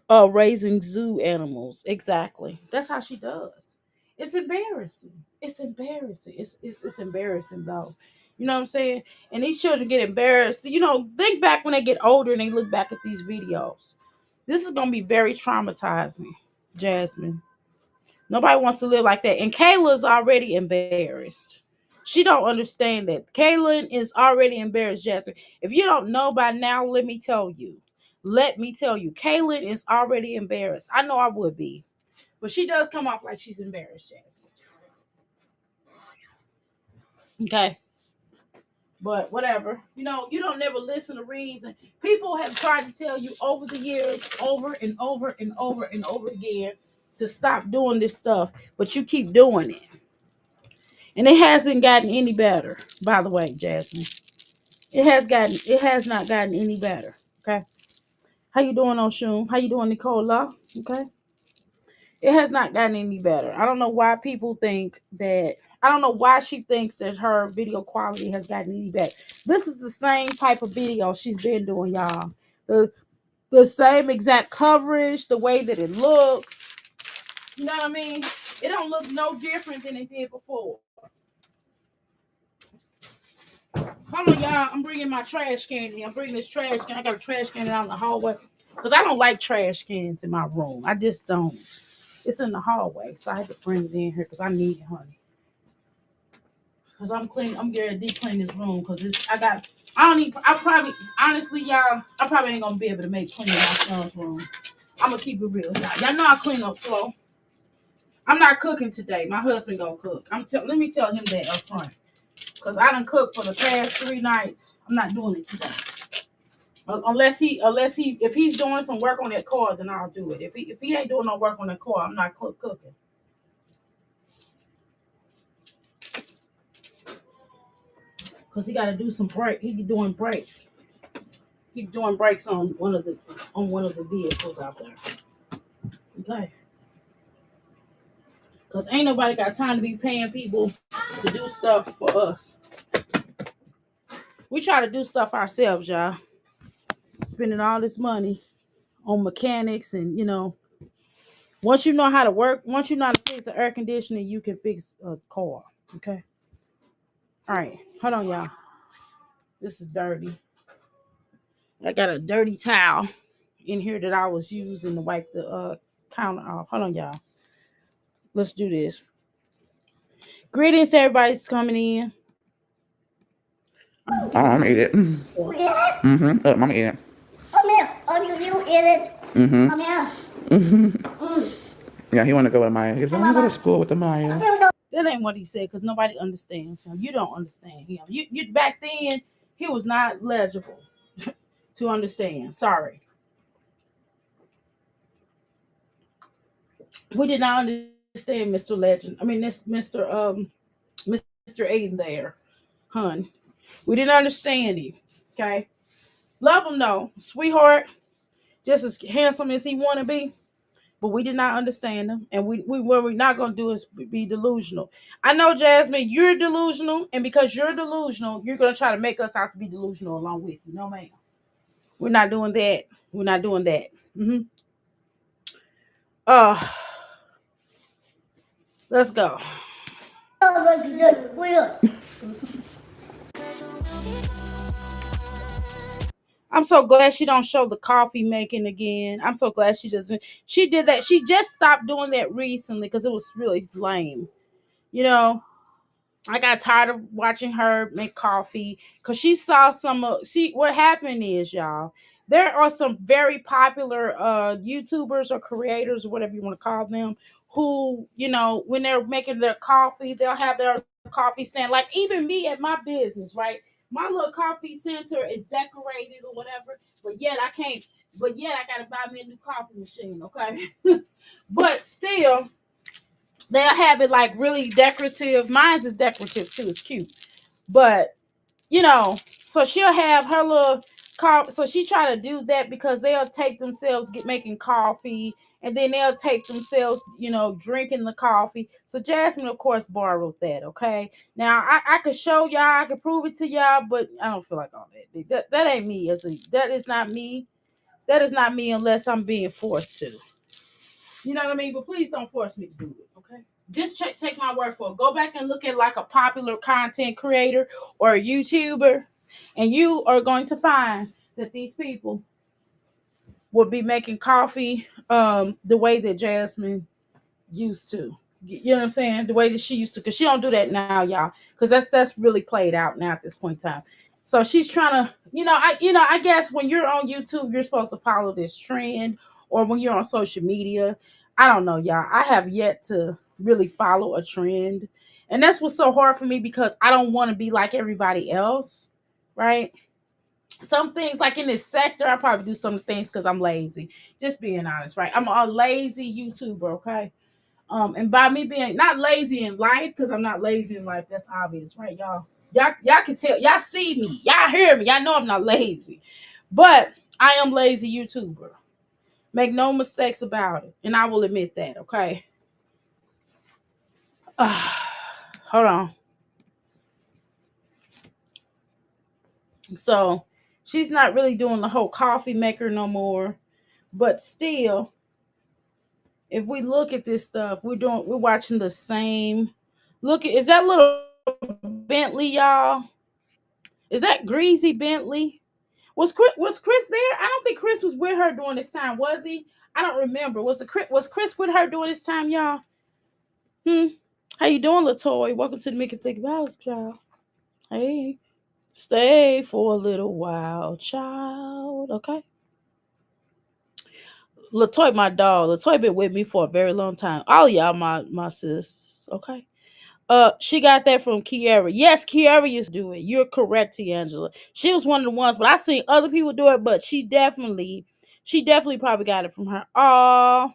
raising zoo animals. Exactly. That's how she does. It's embarrassing. It's embarrassing. It's embarrassing though. You know what I'm saying? And these children get embarrassed. You know, think back when they get older and they look back at these videos. This is gonna be very traumatizing, Jasmine. Nobody wants to live like that. And Kayla's already embarrassed. She don't understand that. Kaylin is already embarrassed, Jasmine. If you don't know by now, let me tell you. Let me tell you. Kaylin is already embarrassed. I know I would be. But she does come off like she's embarrassed, Jasmine. Okay. But whatever. You know, you don't never listen to reason. People have tried to tell you over the years, over and over and over and over again, to stop doing this stuff. But you keep doing it. And it hasn't gotten any better, by the way, Jasmine. It has not gotten any better. Okay. How you doing, Oshun? How you doing, Nicola? Okay. It has not gotten any better. I don't know why people think that I don't know why she thinks that her video quality has gotten any better. This is the same type of video she's been doing, y'all. The the same exact coverage, the way that it looks. You know what I mean? It don't look no different than it did before. Hold on, y'all. I'm bringing my trash can in. I'm bringing this trash can. I got a trash can out in the hallway because I don't like trash cans in my room. I just don't. It's in the hallway, so I had to bring it in here because I need it, honey. Because I'm clean. I'm getting to deep clean this room because it's. I got. I don't need. I probably honestly, y'all. I probably ain't gonna be able to make clean my son's room. I'm gonna keep it real, y'all. Y'all know I clean up slow. I'm not cooking today. My husband gonna cook. Let me tell him that up front. Cause I done cooked for the past 3 nights. I'm not doing it today. If he's doing some work on that car, then I'll do it. If he ain't doing no work on that car, I'm not cooking. Cause he got to do some break. He be doing breaks. He doing breaks on one of the vehicles out there. Okay. Cause ain't nobody got time to be paying people to do stuff for us. We try to do stuff ourselves, y'all. Spending all this money on mechanics and once you know how to fix an air conditioner, you can fix a car. Okay. All right. Hold on, y'all. This is dirty. I got a dirty towel in here that I was using to wipe the counter off. Hold on, y'all. Let's do this. Greetings, everybody's coming in. Oh, I'm gonna eat it. Mm-hmm. I'm gonna eat it. Come here. Oh, you eat it. Mm-hmm. Come here. Mm-hmm. Yeah, he wanna go with Maya. He goes, I wanna go to school with the Maya. That ain't what he said because nobody understands him. You don't understand him. You back then he was not legible to understand. Sorry. We did not understand Mr. Legend. I mean this Mr. Aiden there, hun. We didn't understand him. Okay. Love him though. Sweetheart. Just as handsome as he wanna be. But we did not understand him. And we what we're not gonna do is be delusional. I know, Jasmine, you're delusional, and because you're delusional, you're gonna try to make us out to be delusional along with you. No, ma'am. We're not doing that. We're not doing that. Mm-hmm. Uh let's go. I'm so glad she don't show the coffee making again. I'm so glad she doesn't. She did that. She just stopped doing that recently because it was really lame. You know, I got tired of watching her make coffee because she saw some. See, what happened is, y'all, there are some very popular YouTubers or creators or whatever you want to call them who, when they're making their coffee, they'll have their coffee stand. Like even me at my business, right? My little coffee center is decorated or whatever, but yet I can't. But yet I gotta buy me a new coffee machine, okay? But still, they'll have it like really decorative. Mine's is decorative too. It's cute. But so she'll have her little so she try to do that because they'll take themselves get making coffee, and then they'll take themselves drinking the coffee. So Jasmine of course borrowed that. Okay, now I could show y'all, I could prove it to y'all, but I don't feel like all that ain't me. That is not me. That is not me unless I'm being forced to. You know what I mean? But please don't force me to do it. Okay, just take my word for it. Go back and look at like a popular content creator or a YouTuber, and you are going to find that these people will be making coffee the way that Jasmine used to. You know what I'm saying? The way that she used to, because she don't do that now, y'all. Because that's really played out now at this point in time. So she's trying to, I guess when you're on YouTube, you're supposed to follow this trend, or when you're on social media. I don't know, y'all. I have yet to really follow a trend, and that's what's so hard for me because I don't want to be like everybody else, right? Some things like in this sector, I probably do some things because I'm lazy. Just being honest, right? I'm a lazy YouTuber, okay? And by me being not lazy in life, because I'm not lazy in life, that's obvious, right, y'all? Y'all can tell, y'all see me, y'all hear me, y'all know I'm not lazy. But I am lazy YouTuber. Make no mistakes about it. And I will admit that, okay? Hold on. So she's not really doing the whole coffee maker no more. But still, if we look at this stuff, we're watching the same. Look, is that little Bentley, y'all? Is that greasy Bentley? Was Chris there? I don't think Chris was with her during this time, was he? I don't remember. Was Chris with her during this time, y'all? Hmm. How you doing, Latoy? Welcome to the Make It Think About Us, child. Hey, stay for a little while, child. Okay. Latoy, my dog. Latoy been with me for a very long time. All y'all, my sis. Okay. She got that from Kiara. Yes, Kiara used to do it. You're correct, Angela. She was one of the ones, but I seen other people do it. But she definitely probably got it from her. Oh,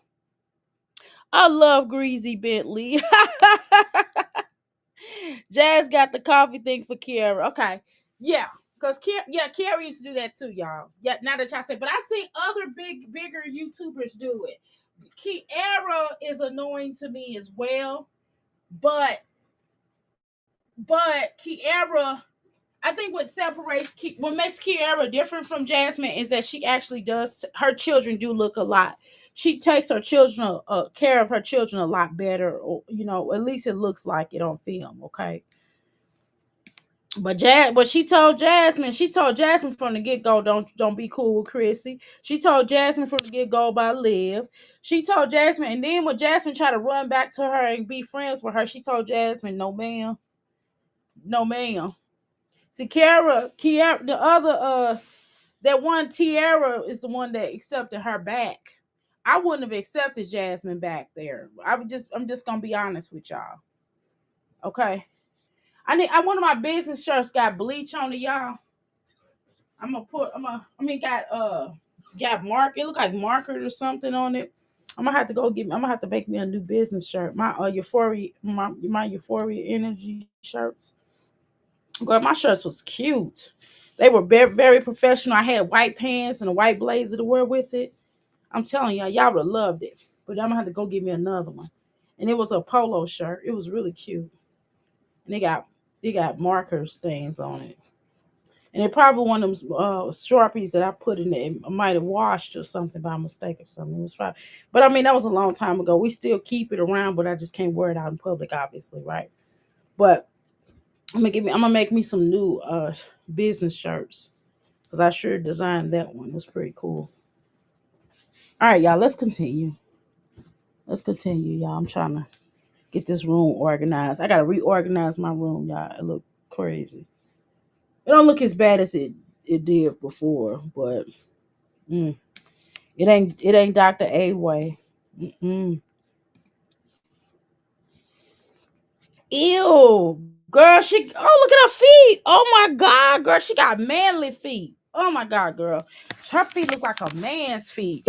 I love Greasy Bentley. Jazz got the coffee thing for Kiara. Okay, yeah, because Kiara used to do that too, y'all. Yeah, now that y'all say, but I see other bigger YouTubers do it. Kiara is annoying to me as well, but Kiara, I think what makes Kiara different from Jasmine is that she actually does. Her children do look a lot. She takes her children care of her children a lot better, or at least it looks like it on film. Okay, but she told Jasmine from the get go, don't be cool with Chrissy. She told Jasmine from the get go about Liv. She told Jasmine, and then when Jasmine tried to run back to her and be friends with her, she told Jasmine, no ma'am, no ma'am. See, Kiara, the other that one Tiara is the one that accepted her back. I wouldn't have accepted Jasmine back there. I'm just gonna be honest with y'all. Okay. I one of my business shirts got bleach on it, y'all. Got mark. It look like marker or something on it. I'm gonna have to make me a new business shirt. My euphoria energy shirts. Girl, my shirts was cute. They were very, very professional. I had white pants and a white blazer to wear with it. I'm telling y'all would have loved it. But I'm gonna have to go get me another one. And it was a polo shirt. It was really cute. And it got marker stains on it. And it probably one of them Sharpies that I put in there. I might have washed or something by mistake or something. It was fine. But I mean, that was a long time ago. We still keep it around, but I just can't wear it out in public, obviously, right? But I'm gonna make me some new business shirts because I sure designed that one. It was pretty cool. All right, y'all. Let's continue. Let's continue, y'all. I'm trying to get this room organized. I gotta reorganize my room, y'all. It look crazy. It don't look as bad as it did before, but mm, it ain't Dr. A way. Mm-mm. Ew, girl. Look at her feet. Oh my god, girl. She got manly feet. Oh my god, girl. Her feet look like a man's feet.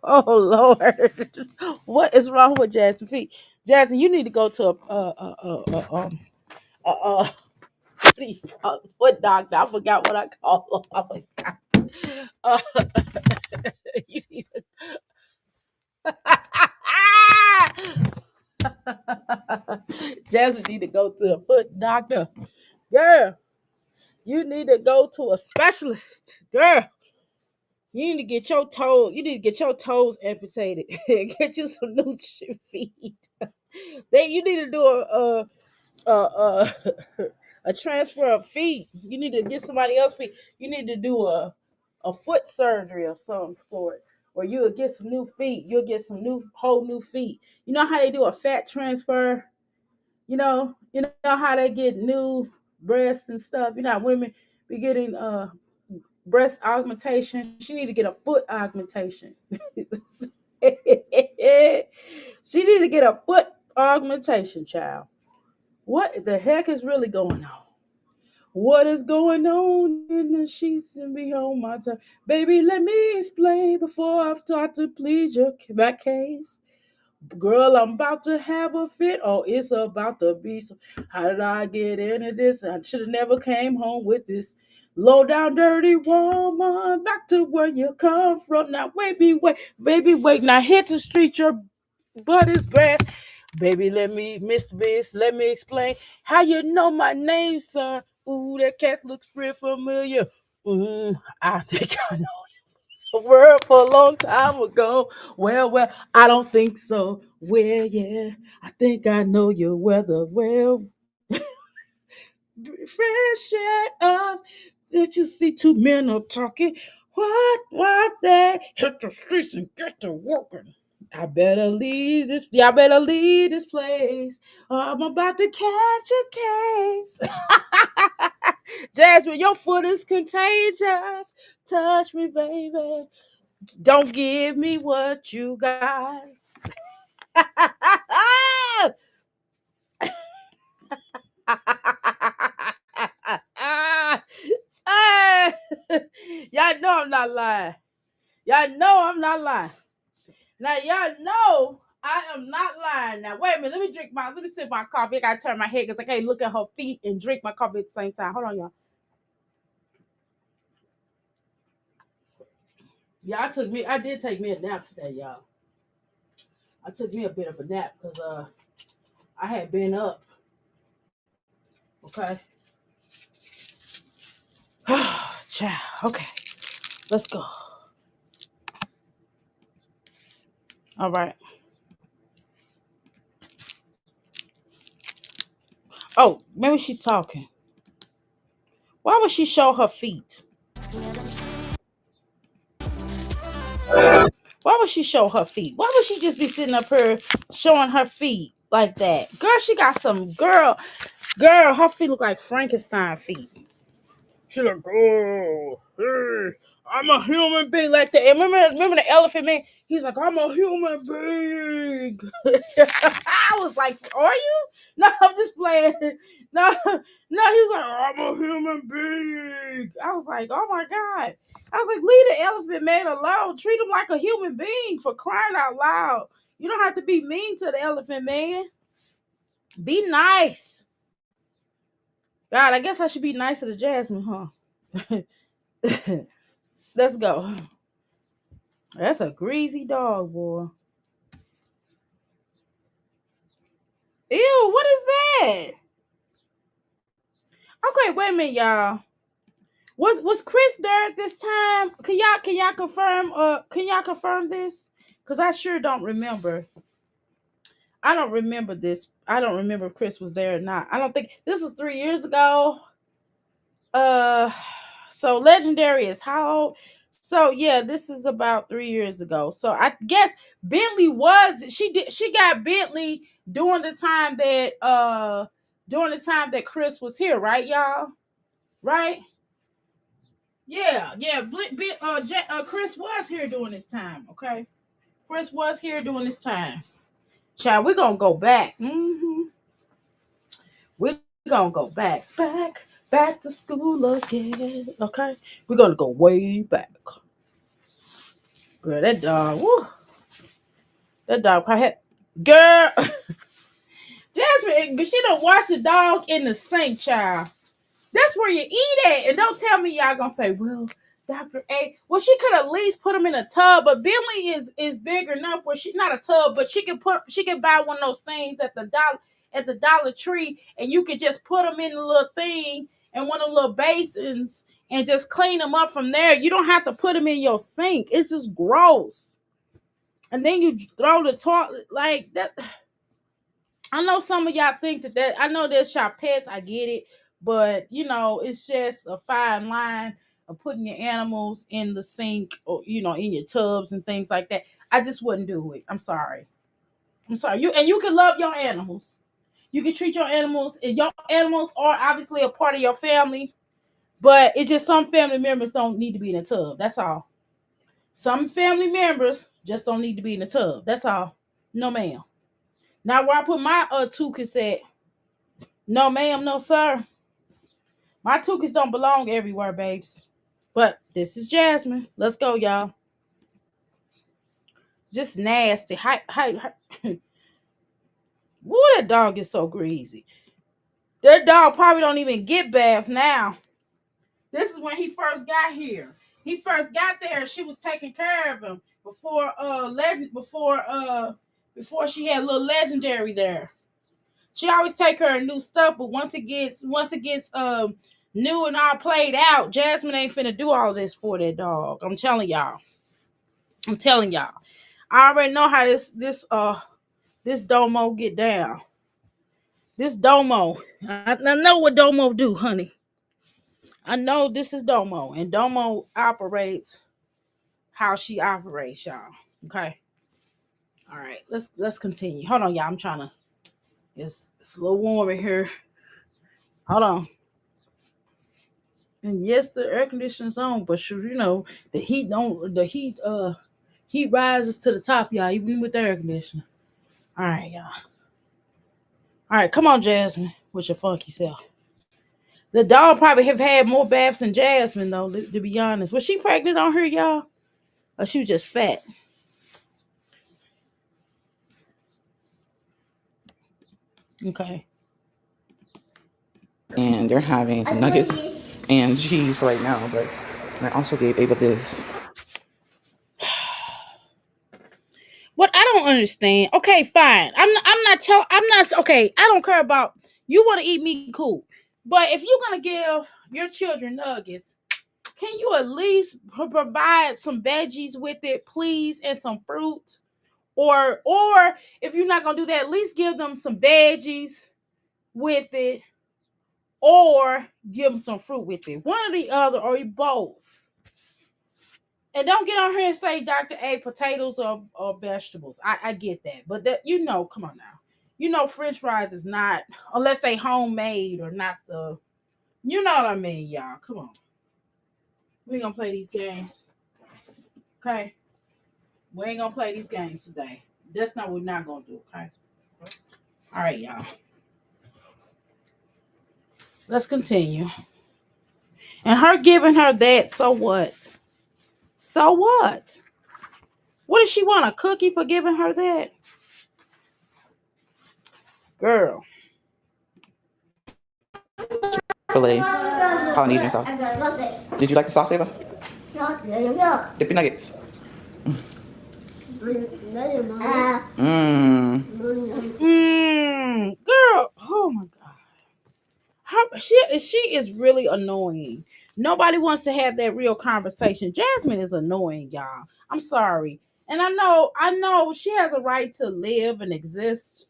Oh Lord, what is wrong with Jasmine feet? Jasmine, you need to go to a Foot doctor. I forgot what I call him. I forgot. Uh, you need Jasmine need to go to the foot doctor. Girl, you need to go to a specialist. Girl, you need to get your toes. You need to get your toes amputated. Get you some new feet. You need to do a a transfer of feet. You need to get somebody else feet. You need to do a foot surgery or something for it. Or you'll get some new feet. You'll get some whole new feet. You know how they do a fat transfer? You know how they get new breasts and stuff. You know how women be getting breast augmentation. She need to get a foot augmentation. She need to get a foot augmentation, child. What the heck is really going on? What is going on in the sheets and behind my time? Baby, let me explain before I start to plead your back case. Girl, I'm about to have a fit. Oh, it's about to be. So, how did I get into this? I should have never came home with this low down dirty woman. Back to where you come from. Now, baby, wait, baby, wait. Now hit the street. Your butt is grass. Baby, Mr. Beast, let me explain how you know my name, son. Ooh, that cat looks pretty familiar. I think I know a word for a long time ago. Well, I don't think so. Well, yeah, I think I know your weather. Well, fresh up that you see two men are talking. What they hit the streets and get to working. I better leave this. Yeah, I better leave this place. Or I'm about to catch a case. Jasmine, your foot is contagious. Touch me, baby. Don't give me what you got. Y'all know I'm not lying. Y'all know I'm not lying. Now y'all know I am not lying. Now wait a minute. Let me sip my coffee. I gotta turn my head because I can't look at her feet and drink my coffee at the same time. Hold on, y'all. Yeah, I did take me a nap today, y'all. I took me a bit of a nap because I had been up. Okay. Child. Okay. Let's go. All right. Oh, maybe she's talking. Why would she show her feet? Why would she show her feet? Why would she just be sitting up here showing her feet like that? Girl, she got some girl, her feet look like Frankenstein feet. She like, oh, hey, I'm a human being like that. And remember the elephant man? He's like, I'm a human being. I was like, are you? No, I'm just playing. No, he's like, I'm a human being. I was like, oh my God. I was like, leave the elephant man alone. Treat him like a human being for crying out loud. You don't have to be mean to the elephant man. Be nice. God, I guess I should be nicer to Jasmine, huh? Let's go. That's a greasy dog, boy. Ew, what is that? Okay, wait a minute, y'all. Was Chris there at this time? Can y'all confirm? Can y'all confirm this? Cause I sure don't remember. I don't remember this. I don't remember if Chris was there or not. I don't think this was 3 years ago. Uh, so legendary is how old? So yeah, this is about 3 years ago. So I guess Bentley she got Bentley during the time that Chris was here, right, y'all? Right? Yeah. Chris was here during this time. Okay, Chris was here during this time. Child, we're gonna go back. We're gonna go back to school again. Okay, we're gonna go way back. Girl, that dog, woo, that dog probably had, girl, Jasmine, she don't wash the dog in the sink, child. That's where you eat at. And don't tell me y'all gonna say, well, Dr. A. Well, she could at least put them in a tub, but Bentley is big enough where she not a tub, but she can buy one of those things at the Dollar Tree, and you could just put them in a little thing and one of the little basins and just clean them up from there. You don't have to put them in your sink. It's just gross. And then you throw the toilet like that. I know some of y'all think that I know that's your pets. I get it, but it's just a fine line of putting your animals in the sink or in your tubs and things like that. I just wouldn't do it. I'm sorry. I'm sorry. You can love your animals. You can treat your animals, and your animals are obviously a part of your family. But it's just some family members don't need to be in a tub. That's all. Some family members just don't need to be in the tub. That's all. No, ma'am. Now where I put my toucans at, no, ma'am, no, sir. My toucans don't belong everywhere, babes. But this is Jasmine. Let's go, y'all. Just nasty. Woo, that dog is so greasy. Their dog probably don't even get baths now. This is when he first got here. He first got there. She was taking care of him before she had little legendary there. She always take her new stuff, but once it gets new and all played out, Jasmine ain't finna do all this for that dog. I'm telling y'all. I'm telling y'all. I already know how this Domo get down. This Domo. I know what Domo do, honey. I know this is Domo, and Domo operates how she operates, y'all. Okay. All right. Let's continue. Hold on, y'all. I'm trying to. It's a little warm in here. Hold on. And yes, the air conditioner's on, but the heat don't the heat rises to the top, y'all, even with the air conditioner. All right, y'all. All right, come on, Jasmine, with your funky self. The dog probably have had more baths than Jasmine, though. To be honest, was she pregnant on her, y'all, or she was just fat? Okay. And they're having some nuggets and cheese for right now. But I also gave Ava this. What I don't understand. Okay, fine. I'm not. Okay, I don't care about. You want to eat meat, cool. But if you're gonna give your children nuggets, can you at least provide some veggies with it, please, and some fruit? Or if you're not gonna do that, at least give them some veggies with it, or give them some fruit with it. One or the other, or both. And don't get on here and say Dr. A potatoes or vegetables. I get that. But come on now. French fries is not, unless they homemade or not you know what I mean, y'all. Come on. We ain't gonna play these games. Okay? We ain't gonna play these games today. That's not what we're not gonna do, okay? All right, y'all. Let's continue. And her giving her that, so what? So what? What does she want? A cookie for giving her that? Girl. Filet Polynesian sauce. Did you like the sauce, Ava? Dip your nuggets. Mmm. Girl. Oh my god. She is really annoying. Nobody wants to have that real conversation. Jasmine is annoying, y'all. I'm sorry. And I know she has a right to live and exist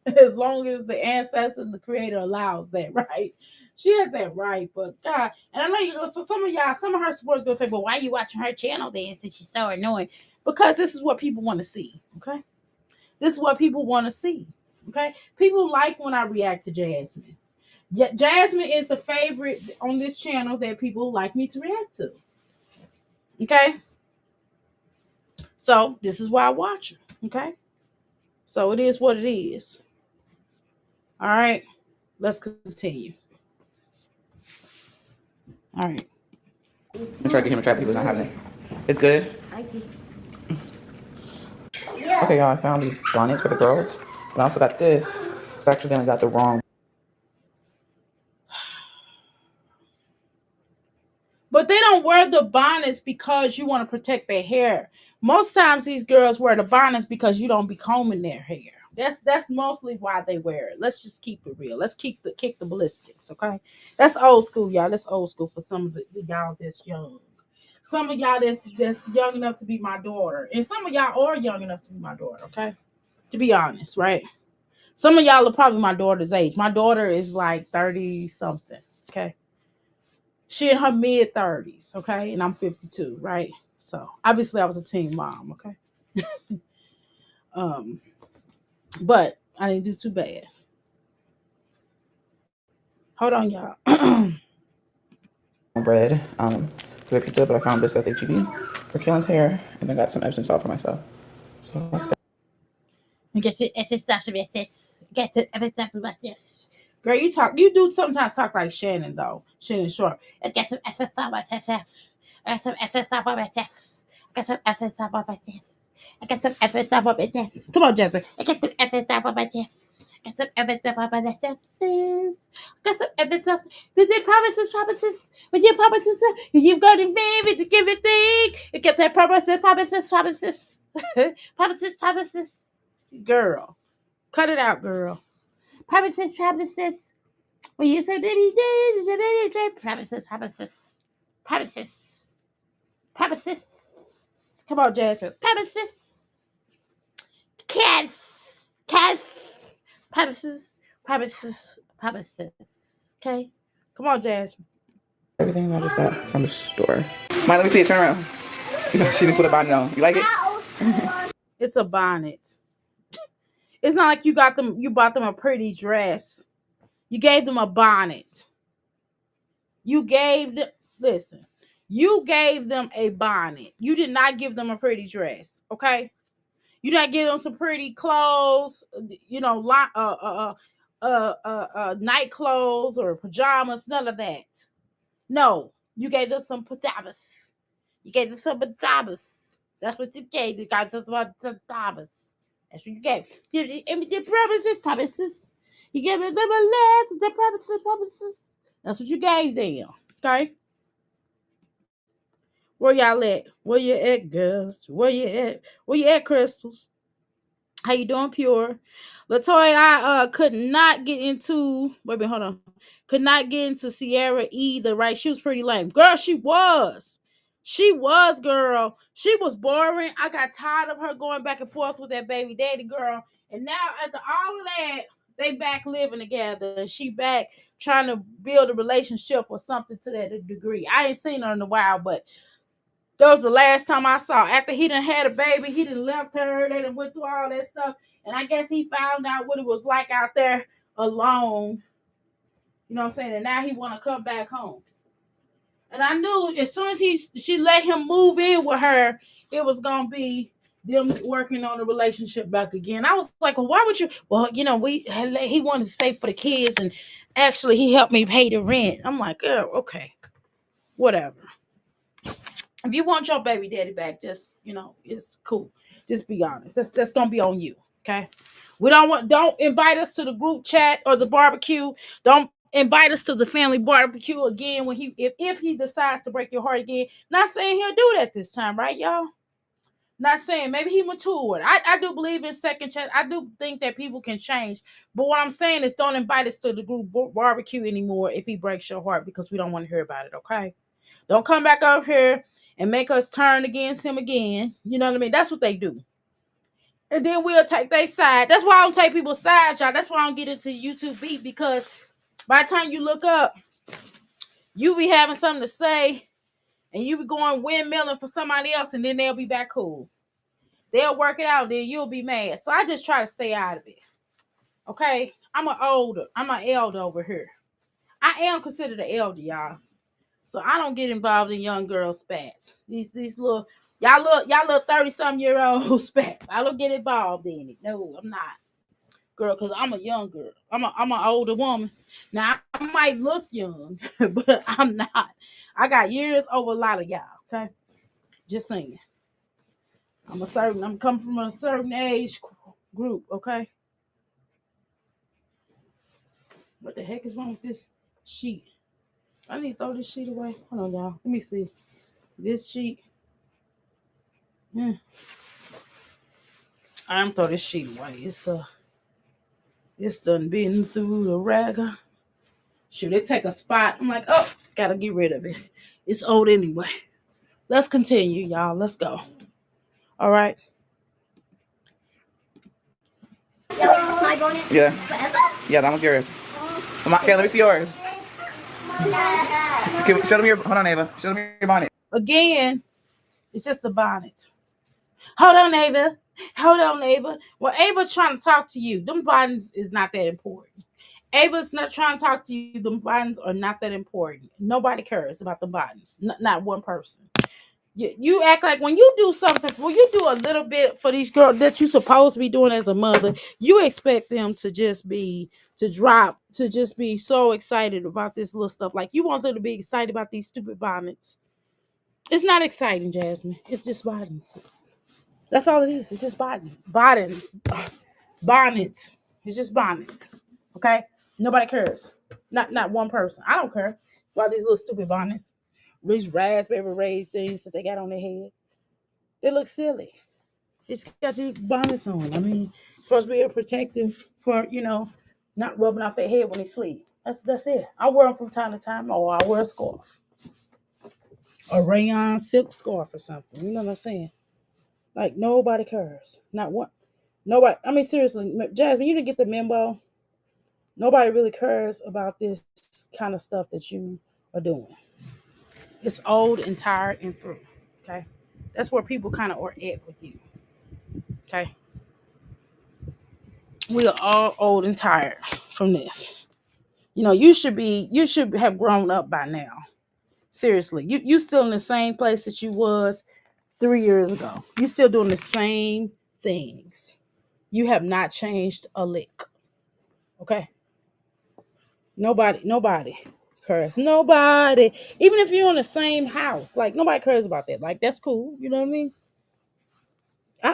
as long as the ancestors, the creator allows that, right? She has that right, but God, and I know you go. So some of her supporters gonna say, "Well, why are you watching her channel then? Since she's so annoying." Because this is what people want to see. Okay, this is what people want to see. Okay, people like when I react to Jasmine. Yeah, Jasmine is the favorite on this channel that people like me to react to. Okay, so this is why I watch her. Okay, so it is what it is. All right, let's continue. All right. I tried to get him a trap, he was not having it. It's good. Okay, y'all, I found these bonnets for the girls. And I also got this. It's actually then I got the wrong. wear the bonnets because you want to protect their hair. Most times these girls wear the bonnets because you don't be combing their hair. That's mostly why they wear it. Let's just keep it real. Let's kick the ballistics, okay? That's old school, y'all. That's old school for some of the y'all that's young. Some of y'all that's young enough to be my daughter, and some of y'all are young enough to be my daughter. Okay, to be honest, right? Some of y'all are probably my daughter's age. My daughter is like 30 something. Okay, she in her mid 30s. Okay, and I'm 52. Right. So obviously I was a teen mom. Okay, um, but I didn't do too bad. Hold on, y'all. bread for the pizza, but I found this at HEB for Kalen's hair, and I got some Epsom salt for myself. So that's good. Get it, get it, everything like this. Girl, you do sometimes talk like Shannon though. Shannon Sharp. Get some SSR by myself. I got some SSR by myself. I got some SSR by myself. I got some SSR by myself. Come on, Jasmine. I got some SSR by myself. I got some SSR by myself. I got some SSR. With your promises. With your promises, you've got to baby to give it thing. You get that promises. Promises. Girl, cut it out, girl. Promises. Well, you so promises. Promises. Come on, Jasmine. Cats. Promises. Okay, come on, Jasmine. Everything I just got from the store. Mike, let me see it. Turn around. She didn't put a bonnet on. You like it? It's a bonnet. It's not like you got them. You bought them a pretty dress. You gave them a bonnet. You gave them. Listen. You gave them a bonnet. You did not give them a pretty dress. Okay. You not give them some pretty clothes. You know, night clothes or pajamas. None of that. No. You gave them some pajamas. You gave them some pajamas. That's what you gave. You guys just want pajamas. That's what you gave. The promises. You gave them a list. The promises. That's what you gave them. Okay. Where y'all at? Where you at, girls? Where you at? Where you at, crystals? How you doing, Pure? Latoya, I could not get into. Wait a minute, hold on. Could not get into Sierra either. Right? She was pretty lame, girl. She was. She was, girl. She was boring. I got tired of her going back and forth with that baby daddy girl. And now after all of that, they back living together. And she back trying to build a relationship or something to that degree. I ain't seen her in a while, but that was the last time I saw. After he done had a baby, he done left her. They done went through all that stuff. And I guess he found out what it was like out there alone. You know what I'm saying? And now he want to come back home. And I knew as soon as she let him move in with her, it was gonna be them working on the relationship back again. I was like, well, why would you? Well, you know, he wanted to stay for the kids, and actually he helped me pay the rent. I'm like, oh, okay, whatever. If you want your baby daddy back, just it's cool. Just be honest. That's gonna be on you. Okay. Don't invite us to the group chat or the barbecue. Don't invite us to the family barbecue again when if he decides to break your heart again. Not saying he'll do that this time, right, y'all? Not saying maybe he matured. I do believe in second chance. I do think that people can change. But what I'm saying is don't invite us to the group barbecue anymore if he breaks your heart because we don't want to hear about it, okay? Don't come back up here and make us turn against him again. You know what I mean? That's what they do. And then we'll take their side. That's why I don't take people's sides, y'all. That's why I don't get into YouTube beat because by the time you look up, you be having something to say and you be going windmilling for somebody else and then they'll be back cool. They'll work it out, then you'll be mad. So I just try to stay out of it. Okay? I'm an elder over here. I am considered an elder, y'all. So I don't get involved in young girl spats. These little y'all little 30-some-year-old spats. I don't get involved in it. No, I'm not. Girl, because I'm a young girl. I'm an older woman. Now I might look young, but I'm not. I got years over a lot of y'all, okay? Just saying. I'm coming from a certain age group, okay? What the heck is wrong with this sheet? I need to throw this sheet away. Hold on, y'all. Let me see. This sheet. Yeah. I'm throw this sheet away. It's done been through the ragger. Should it take a spot? I'm like, oh, gotta get rid of it. It's old anyway. Let's continue, y'all. Let's go. All right. Yeah. Yeah, that one's yours. Come on, okay, let me see yours. Okay, show them your. Hold on, Ava. Show them your bonnet. Again, it's just a bonnet. Hold on, Ava. Hold on, Ava. Well, Ava's trying to talk to you. Them bonnets is not that important. Ava's not trying to talk to you. Them bonnets are not that important. Nobody cares about the bonnets. Not one person. You act like when you do something, when you do a little bit for these girls that you supposed to be doing as a mother, you expect them to just be to drop to just be so excited about this little stuff. Like you want them to be excited about these stupid bonnets. It's not exciting, Jasmine. It's just bonnets. That's all it is. It's just bonnets. It's just bonnets. Okay, nobody cares. Not one person. I don't care about these little stupid bonnets. These raspberry raised things that they got on their head. They look silly. It's got these bonnets on. I mean, it's supposed to be a protective for not rubbing off their head when they sleep. That's it. I wear them from time to time, or I wear a scarf, a rayon silk scarf or something. You know what I'm saying? Like nobody cares. Not one. Nobody. I mean, seriously, Jasmine, you didn't get the memo. Nobody really cares about this kind of stuff that you are doing. It's old and tired and through. Okay, that's where people kind of are at with you. Okay, we are all old and tired from this. You should have grown up by now. Seriously, you still in the same place that you was 3 years ago. You still doing the same things. You have not changed a lick. Okay, nobody cares. Nobody, even if you're in the same house, like nobody cares about that. Like that's cool. You know what I mean?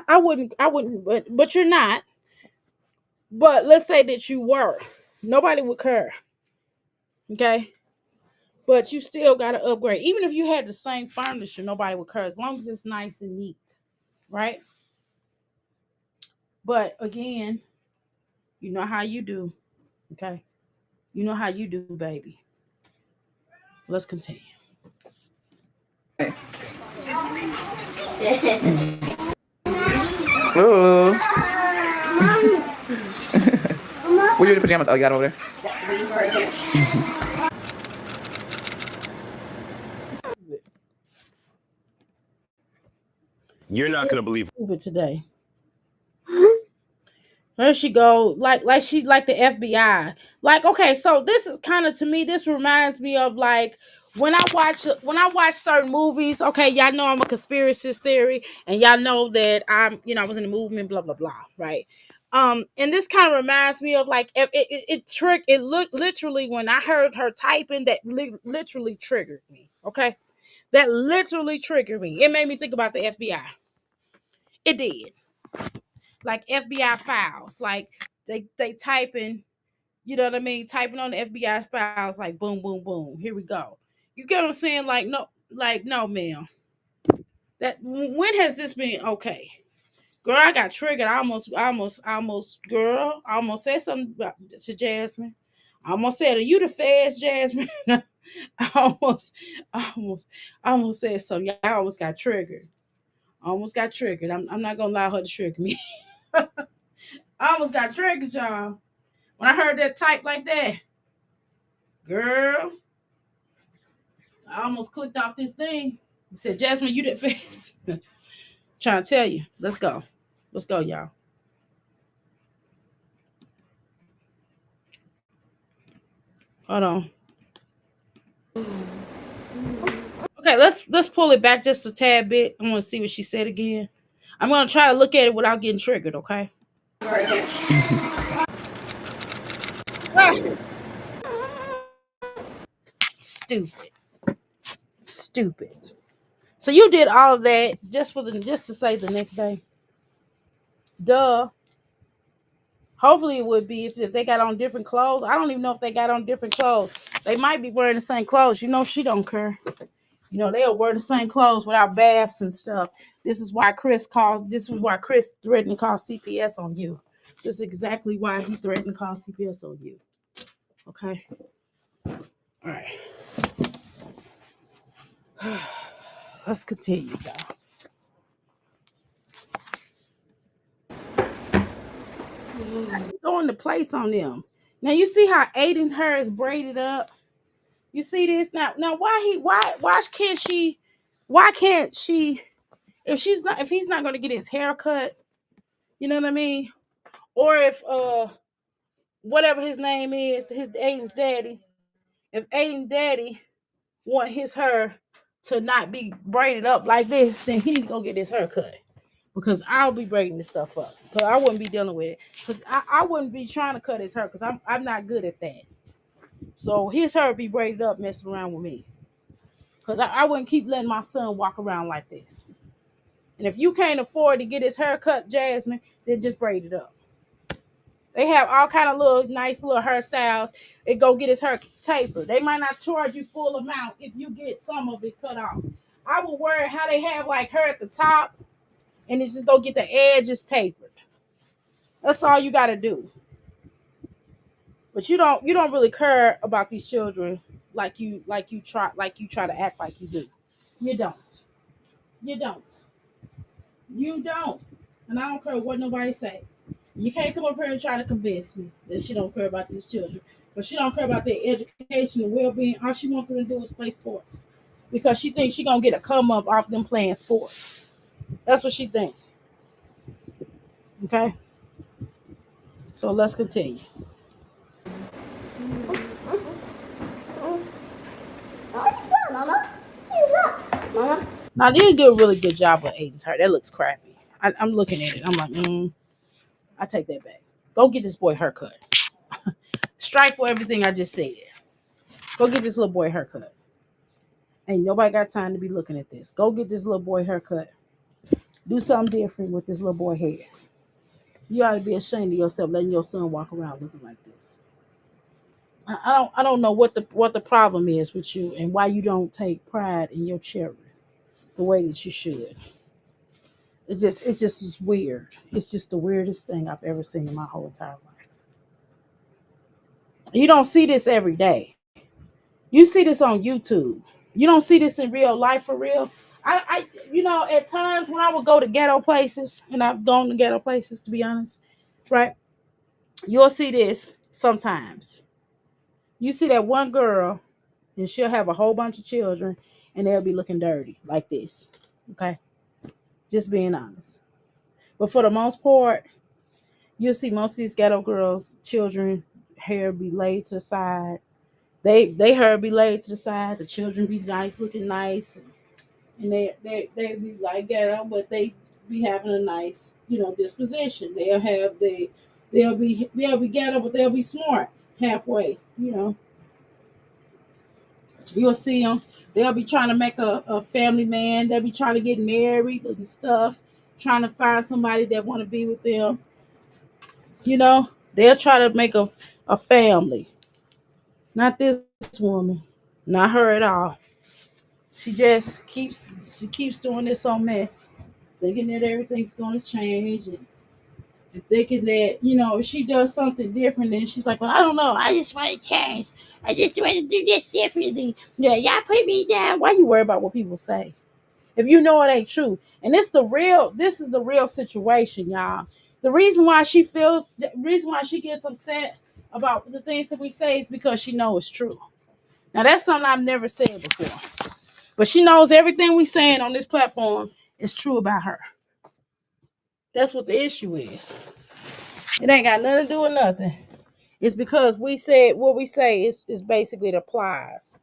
I wouldn't, but you're not. But let's say that you were. Nobody would care. Okay. But you still got to upgrade. Even if you had the same furniture, nobody would care as long as it's nice and neat. Right? But again, you know how you do. Okay? You know how you do, baby. Let's continue. Ooh. Where's your pajamas? Oh, you got it over there. Stupid. You're not gonna believe. Stupid today. There she go, like she like the FBI. Like, okay, so this is kind of to me, this reminds me of like when I watch certain movies. Okay, y'all know I'm a conspiracy theory, and y'all know that I was in the movement, blah blah blah, right? And this kind of reminds me of like it looked literally when I heard her typing that literally triggered me. Okay, that literally triggered me. It made me think about the FBI. It did like FBI files. Like they typing, you know what I mean? Typing on the FBI files like boom, boom, boom. Here we go. You get what I'm saying? Like no, ma'am. That when has this been okay? Girl, I got triggered. Girl, I almost said something to Jasmine. I almost said, "Are you the fast, Jasmine?" I almost, almost, almost said something. I almost got triggered. I almost got triggered. I'm not gonna allow her to trigger me. I almost got triggered, y'all. When I heard that type like that, girl, I almost clicked off this thing. I said, Jasmine, you did fast. Trying to tell you. Let's go. Let's go, y'all. Hold on. Okay, let's pull it back just a tad bit. I want to see what she said again. I'm gonna try to look at it without getting triggered, okay? Ah, stupid. Stupid. So you did all of that just to say the next day. Duh. Hopefully it would be if they got on different clothes. I don't even know if they got on different clothes. They might be wearing the same clothes. You know she don't care. You know, they'll wear the same clothes without baths and stuff. This is why Chris threatened to call CPS on you. This is exactly why he threatened to call CPS on you. Okay? All right. Let's continue, y'all. She throwing the place on them. Now you see how Aiden's hair is braided up. You see this now. Now why can't she if he's not gonna get his hair cut, you know what I mean? Or if whatever his name is, his Aiden's daddy, if Aiden's daddy want his hair to not be braided up like this, then he need to go get his hair cut. Because I'll be braiding this stuff up. Because I wouldn't be dealing with it. Because I wouldn't be trying to cut his hair because I'm not good at that. So his hair be braided up messing around with me. Because I wouldn't keep letting my son walk around like this. And if you can't afford to get his hair cut, Jasmine, then just braid it up. They have all kind of little nice little hairstyles. It go get his hair tapered. They might not charge you full amount if you get some of it cut off. I would worry how they have like hair at the top and it's just go get the edges tapered. That's all you got to do. But you don't really care about these children like you try to act like you do. You don't. You don't. You don't. And I don't care what nobody say. You can't come up here and try to convince me that she don't care about these children. But she don't care about their education and well-being. All she wants them to do is play sports. Because she thinks she gonna get a come up off them playing sports. That's what she thinks. Okay? So let's continue. Now they do a really good job with Aiden's hair. That looks crappy. I'm looking at it. I'm like, I take that back. Go get this boy haircut. Strike for everything I just said. Go get this little boy haircut. Ain't nobody got time to be looking at this. Go get this little boy haircut. Do something different with this little boy hair. You ought to be ashamed of yourself letting your son walk around looking like this. I don't know what the problem is with you and why you don't take pride in your children the way that you should. It's just weird. It's just the weirdest thing I've ever seen in my whole entire life. You don't see this every day. You see this on YouTube. You don't see this in real life for real. At times when I would go to ghetto places, and I've gone to ghetto places to be honest, right? You'll see this sometimes. You see that one girl, and she'll have a whole bunch of children, and they'll be looking dirty like this. Okay, just being honest. But for the most part, you'll see most of these ghetto girls, children, hair be laid to the side. They hair be laid to the side. The children be nice, looking nice, and they be like ghetto, but they be having a nice disposition. They'll be ghetto, but they'll be smart halfway. You'll see them. They'll be trying to make a family man. They'll be trying to get married and stuff, trying to find somebody that want to be with them. They'll try to make a family. Not this woman. Not her at all. She keeps doing this on mess, thinking that everything's gonna change and thinking that, if she does something different, then she's like, well, I don't know. I just want to change. I just want to do this differently. Yeah, y'all put me down. Why you worry about what people say? If you know it ain't true. And this is the real situation, y'all. The reason why she gets upset about the things that we say is because she knows it's true. Now that's something I've never said before. But she knows everything we saying on this platform is true about her. That's what the issue is. It ain't got nothing to do with nothing. It's because we said what we say is basically it applies.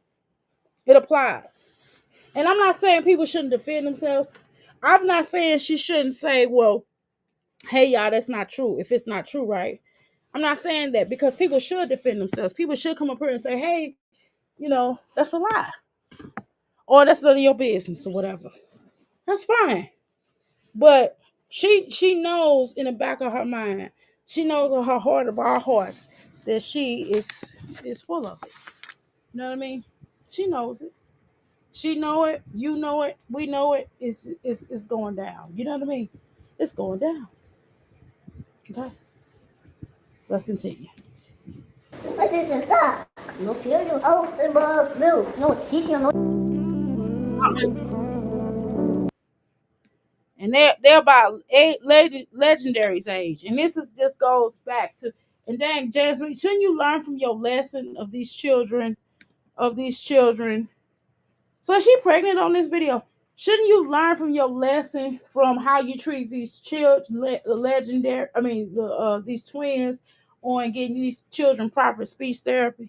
It applies. And I'm not saying people shouldn't defend themselves. I'm not saying she shouldn't say, well, hey, y'all, that's not true. If it's not true, right? I'm not saying that because people should defend themselves. People should come up here and say, hey, that's a lie. Or that's none of your business or whatever. That's fine. But she knows in the back of her mind, she knows in her heart of all hearts that she is full of it. You know what I mean? She knows it. She know it. You know it. We know it. It's going down. You know what I mean? It's going down. Okay. Let's continue. What is that? No filho. Oh, symbols, meu. No, sitio, no. And they're about legendary's age, and this is just goes back to. And dang, Jasmine, shouldn't you learn from your lesson of these children? Of these children. So is she pregnant on this video? Shouldn't you learn from your lesson from how you treat these children, legendary? I mean, these twins, on getting these children proper speech therapy.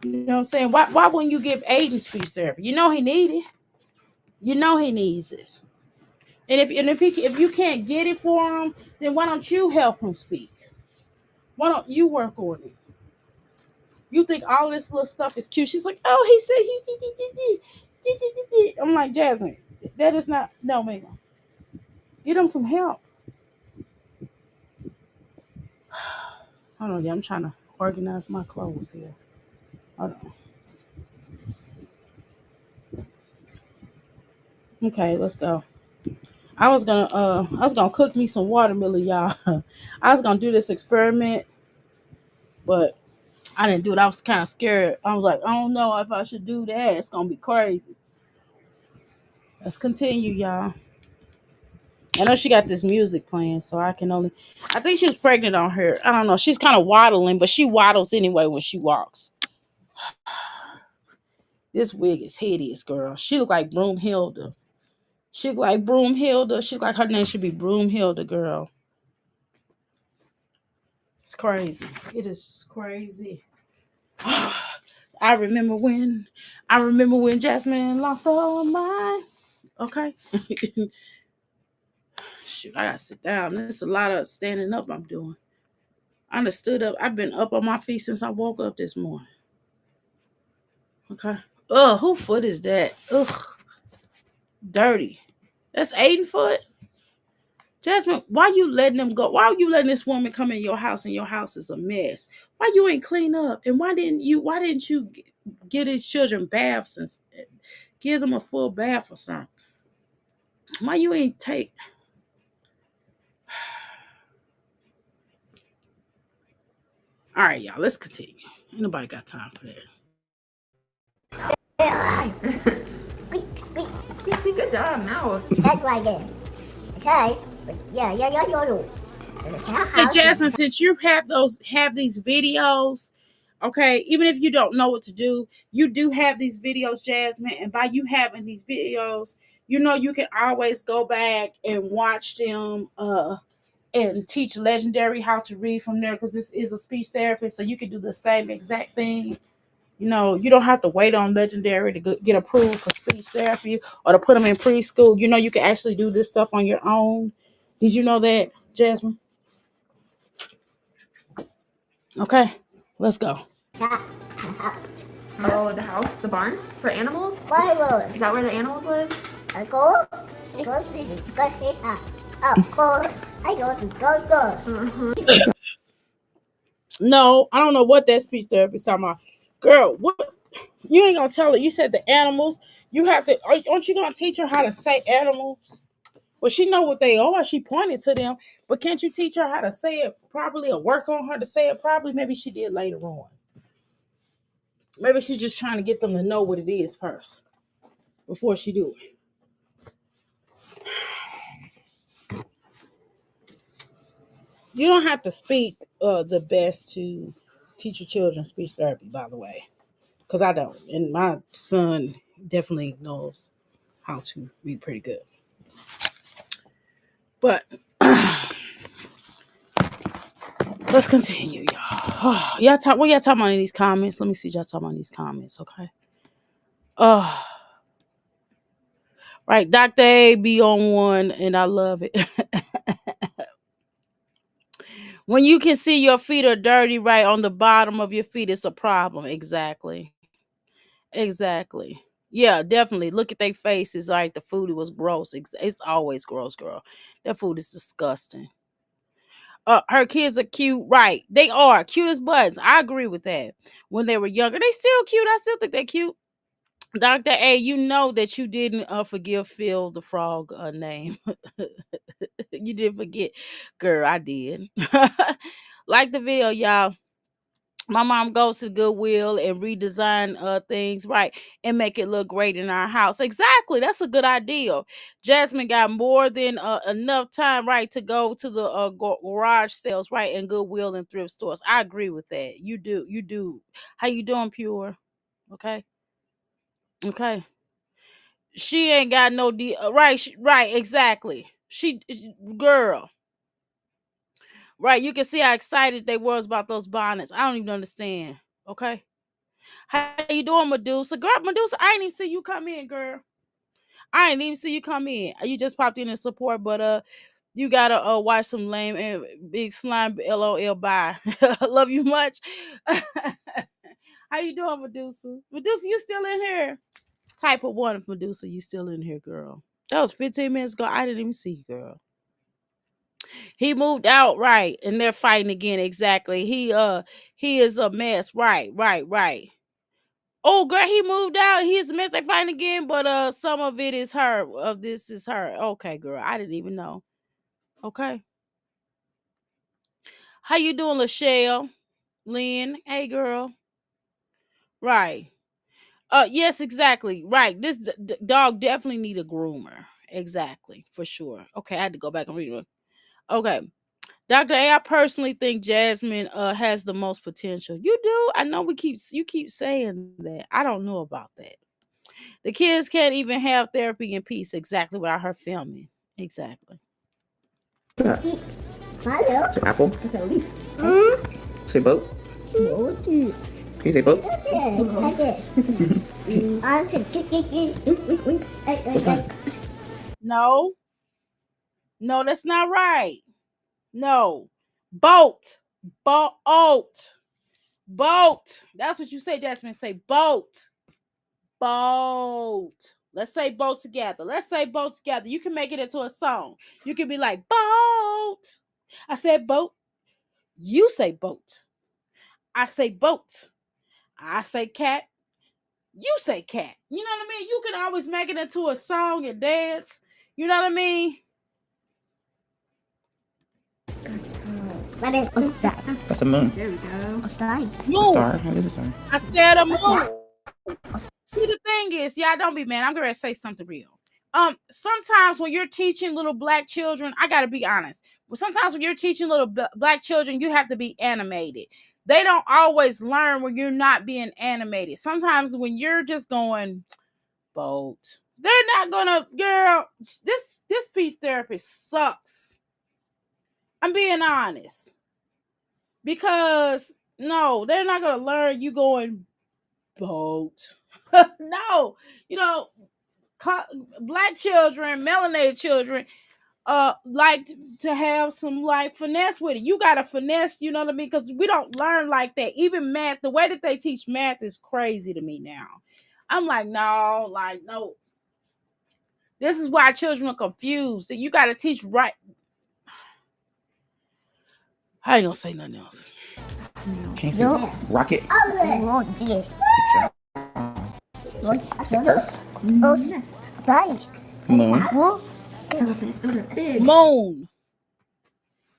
You know what I'm saying? Why wouldn't you give Aiden speech therapy? You know he need it. You know he needs it. And if you can't get it for him, then why don't you help him speak? Why don't you work on it? You think all this little stuff is cute? She's like, oh, he said he. I'm like, Jasmine, that is not no, man. Get him some help. Hold on, yeah, I'm trying to organize my clothes here. Hold on. Okay, let's go. I was gonna cook me some watermelon, y'all. I was gonna do this experiment, but I didn't do it. I was kind of scared. I was like, I don't know if I should do that. It's gonna be crazy. Let's continue, y'all. I know she got this music playing, so I can only. I think she was pregnant on her. I don't know. She's kind of waddling, but she waddles anyway when she walks. This wig is hideous, girl. She look like Broomhilda. She look like Broomhilda. She look like her name should be Broomhilda, girl. It's crazy. It is just crazy. I remember when Jasmine lost her mind. Okay. Shoot, I gotta sit down. There's a lot of standing up I'm doing. I done stood up. I've been up on my feet since I woke up this morning. Okay. Ugh, who foot is that? Ugh. Dirty. That's Aiden foot. Jasmine, why you letting them go? Why are you letting this woman come in your house and your house is a mess? Why you ain't clean up? And why didn't you get his children baths and give them a full bath or something? Why you ain't take? All right, y'all, let's continue. Ain't nobody got time for that. Squeak, squeak. Squeak, squeak, good job, mouse. That's like it. Okay. Yeah. Hey, Jasmine, since you have these videos, okay, even if you don't know what to do, you do have these videos, Jasmine, and by you having these videos, you know you can always go back and watch them and teach Legendary how to read from there, because this is a speech therapist, so you can do the same exact thing. You know, you don't have to wait on Legendary to get approved for speech therapy or to put them in preschool. You know, you can actually do this stuff on your own. Did you know that, Jasmine? Okay, let's go. Oh, the house, the barn for animals? Is that where the animals live? No, I don't know what that speech therapist talking about. Girl, what? You ain't gonna tell her. You said the animals. You have to. Aren't you gonna teach her how to say animals? Well, she know what they are. She pointed to them, but can't you teach her how to say it properly or work on her to say it properly? Maybe she did later on. Maybe she's just trying to get them to know what it is first before she do it. You don't have to speak the best to teach your children speech therapy, by the way, because I don't, and my son definitely knows how to be pretty good. But let's continue, y'all. What y'all talking about in these comments? Let me see what y'all talking about in these comments, okay? Right, Dr. A be on one, and I love it. When you can see your feet are dirty right on the bottom of your feet, it's a problem. Exactly. Yeah, definitely. Look at their faces. Like the food was gross. It's always gross, girl. That food is disgusting. Her kids are cute, right? They are cute as buttons. I agree with that. When they were younger, they still cute. I still think they're cute. Dr. A, you know that you didn't forgive Phil the frog name. You didn't forget. Girl, I did. Like the video, y'all. My mom goes to Goodwill and redesign things right and make it look great in our house. Exactly. That's a good idea. Jasmine got more than enough time, right, to go to the garage sales, right, and Goodwill and thrift stores. I agree with that. You do. You do. How you doing, Pure? Okay. Okay. She ain't got no right, right, exactly. Girl, right? You can see how excited they was about those bonnets. I don't even understand. Okay, how you doing, Medusa? Girl, Medusa, I ain't even see you come in, girl. I ain't even see you come in. You just popped in and support, but you gotta watch some lame and big slime. LOL. Bye. Love you much. How you doing, Medusa? Medusa, you still in here? Type of one, Medusa, you still in here, girl. That was 15 minutes ago. I didn't even see you, girl. He moved out, right, and they're fighting again. Exactly. He is a mess. Right, right, right. Oh, girl, he moved out. He is a mess. They fighting again, but some of it is her. Of this is her. Okay, girl. I didn't even know. Okay. How you doing, Lachelle? Lynn? Hey, girl. Right. Yes, exactly. Right. This dog definitely need a groomer. Exactly, for sure. Okay, I had to go back and read it. Okay. Dr. A, I personally think Jasmine has the most potential. You do? I know you keep saying that. I don't know about that. The kids can't even have therapy in peace. Exactly without her filming. Exactly. What's that? Hello. It's an apple. Mm. Say boat. Can you say boat? What's that? No. No, that's not right. No. Boat. Boat. Boat. That's what you say, Jasmine. Say boat. Boat. Let's say boat together. Let's say boat together. You can make it into a song. You can be like, boat. I said boat. You say boat. I say boat. I say cat. You say cat. You know what I mean? You can always make it into a song and dance. You know what I mean? That's a moon. There we go. A Moon. star. What is a star? I said a moon. See, the thing is, y'all don't be mad. I'm gonna say something real. Sometimes when you're teaching little black children, I gotta be honest. But sometimes when you're teaching little black children, you have to be animated. They don't always learn when you're not being animated. Sometimes when you're just going boat, they're not gonna. Girl, this speech therapist sucks. I'm being honest because no, they're not gonna learn you going boat. No, you know, black children, melanated children, like to have some like finesse with it. You gotta finesse, you know what I mean? Because we don't learn like that. Even math, the way that they teach math is crazy to me now. I'm like, no. This is why children are confused. You gotta teach right. I ain't gonna say nothing else. Can you say rocket? First. Moon. Moan.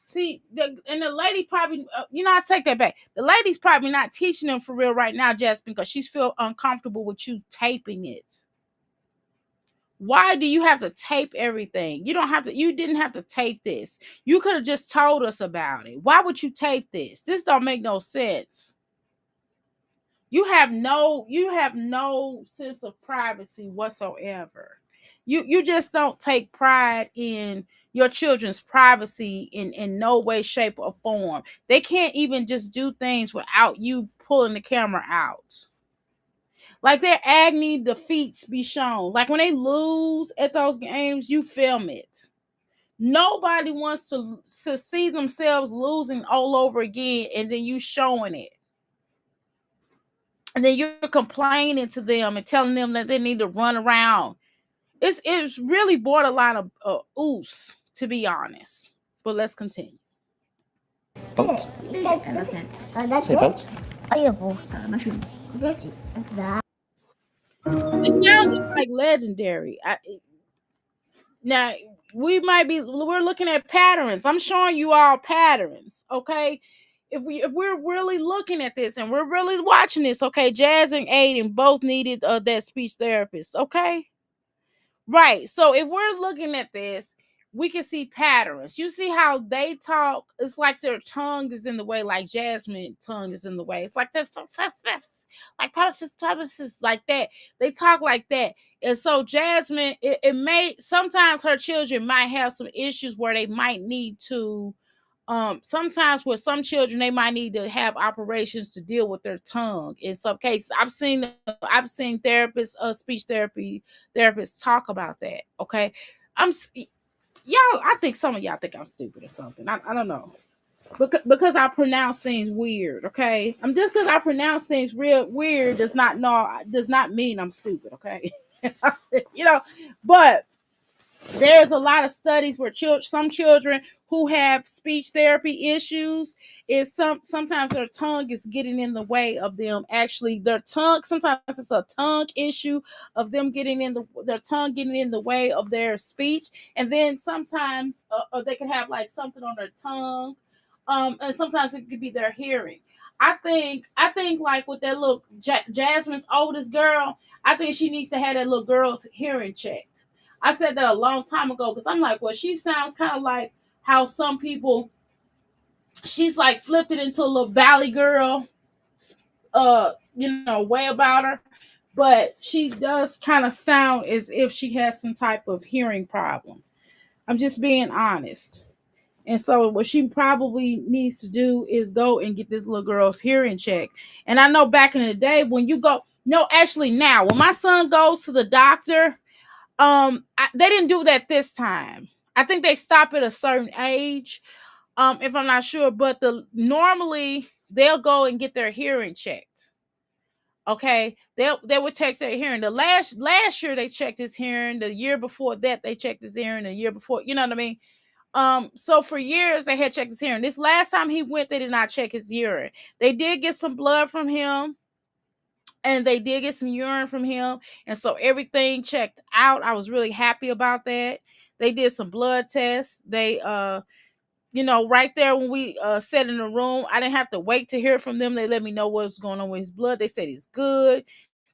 See, and the lady probably, I take that back. The lady's probably not teaching them for real right now, just because she's feel uncomfortable with you taping it. Why do you have to tape everything? You don't have to. You didn't have to tape this. You could have just told us about it. Why would you tape this? This don't make no sense. You have no sense of privacy whatsoever. You just don't take pride in your children's privacy in no way, shape, or form. They can't even just do things without you pulling the camera out. Like their agony defeats be shown. Like when they lose at those games, you film it. Nobody wants to see themselves losing all over again, and then you showing it. And then you're complaining to them and telling them that they need to run around. It's really borderline of oos, to be honest. But let's continue. Boat. That's Say boat. mushroom. It sounds just like legendary. Now we're looking at patterns. I'm showing you all patterns, okay? If we're really looking at this and we're really watching this, okay, Jazz and Aiden both needed that speech therapist, okay? Right. So if we're looking at this, we can see patterns. You see how they talk? It's like their tongue is in the way, like Jasmine tongue is in the way. It's like this, like promises like that. They talk like that. And so Jasmine, it may sometimes her children might have some issues where they might need to sometimes with some children they might need to have operations to deal with their tongue in some cases. I've seen therapists, speech therapy therapists talk about that. Okay. Y'all, I think some of y'all think I'm stupid or something. I don't know, because I pronounce things weird. Okay, I'm just because I pronounce things real weird does not mean I'm stupid. Okay. you know but there's a lot of studies where some children who have speech therapy issues is sometimes their tongue is getting in the way of them. Actually, their tongue, sometimes it's a tongue issue of them their tongue getting in the way of their speech. And then sometimes they can have like something on their tongue, and sometimes it could be their hearing. I think like with that little Jasmine's oldest girl, I think she needs to have that little girl's hearing checked. I said that a long time ago because I'm like, well, she sounds kind of like how some people, she's like flipped it into a little valley girl, way about her. But she does kind of sound as if she has some type of hearing problem. I'm just being honest. And so what she probably needs to do is go and get this little girl's hearing checked. And I know back in the day when you go, no, actually now, when my son goes to the doctor, they didn't do that this time. I think they stop at a certain age, if I'm not sure, but normally they'll go and get their hearing checked. Okay, they would check their hearing. The last year they checked his hearing. The year before that they checked his hearing. The year before, you know what I mean. So for years they had checked his hearing. This last time he went, they did not check his urine. They did get some blood from him, and they did get some urine from him, and so everything checked out. I was really happy about that. They did some blood tests. They right there when we sat in the room, I didn't have to wait to hear from them. They let me know what was going on with his blood. They said he's good.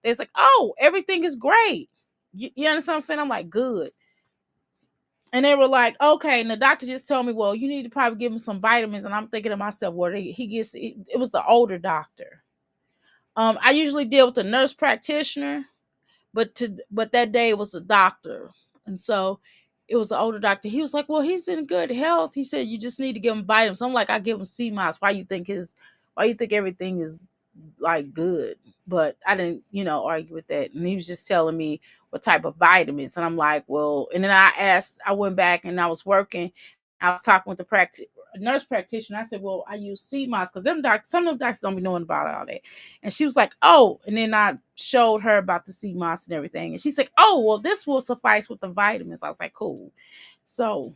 They was like, oh, everything is great. You understand what I'm saying? I'm like, good. And they were like, okay. And the doctor just told me, well, you need to probably give him some vitamins. And I'm thinking to myself, well, it was the older doctor. I usually deal with the nurse practitioner, but that day it was the doctor. And so it was the older doctor. He was like, well, he's in good health. He said, you just need to give him vitamins. I'm like, I give him CMOS. Why you think everything is like good? But I didn't, argue with that. And he was just telling me what type of vitamins. And I'm like, well, and then I went back and I was working. I was talking with the nurse practitioner. I said, well, I use CMOS because some of them doctors don't be knowing about all that. And she was like, oh, and then I showed her about the CMOS and everything. And she's like, oh, well, this will suffice with the vitamins. I was like, cool. So,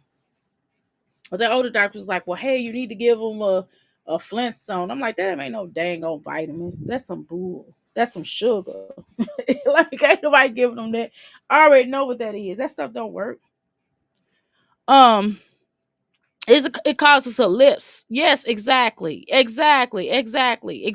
but the older doctor was like, well, hey, you need to give them a Flintstone. I'm like, that ain't no dang old vitamins. That's some bull. That's some sugar. Like, ain't nobody giving them that. I already know what that is. That stuff don't work. Um, it causes a lips. Yes, exactly. Basically,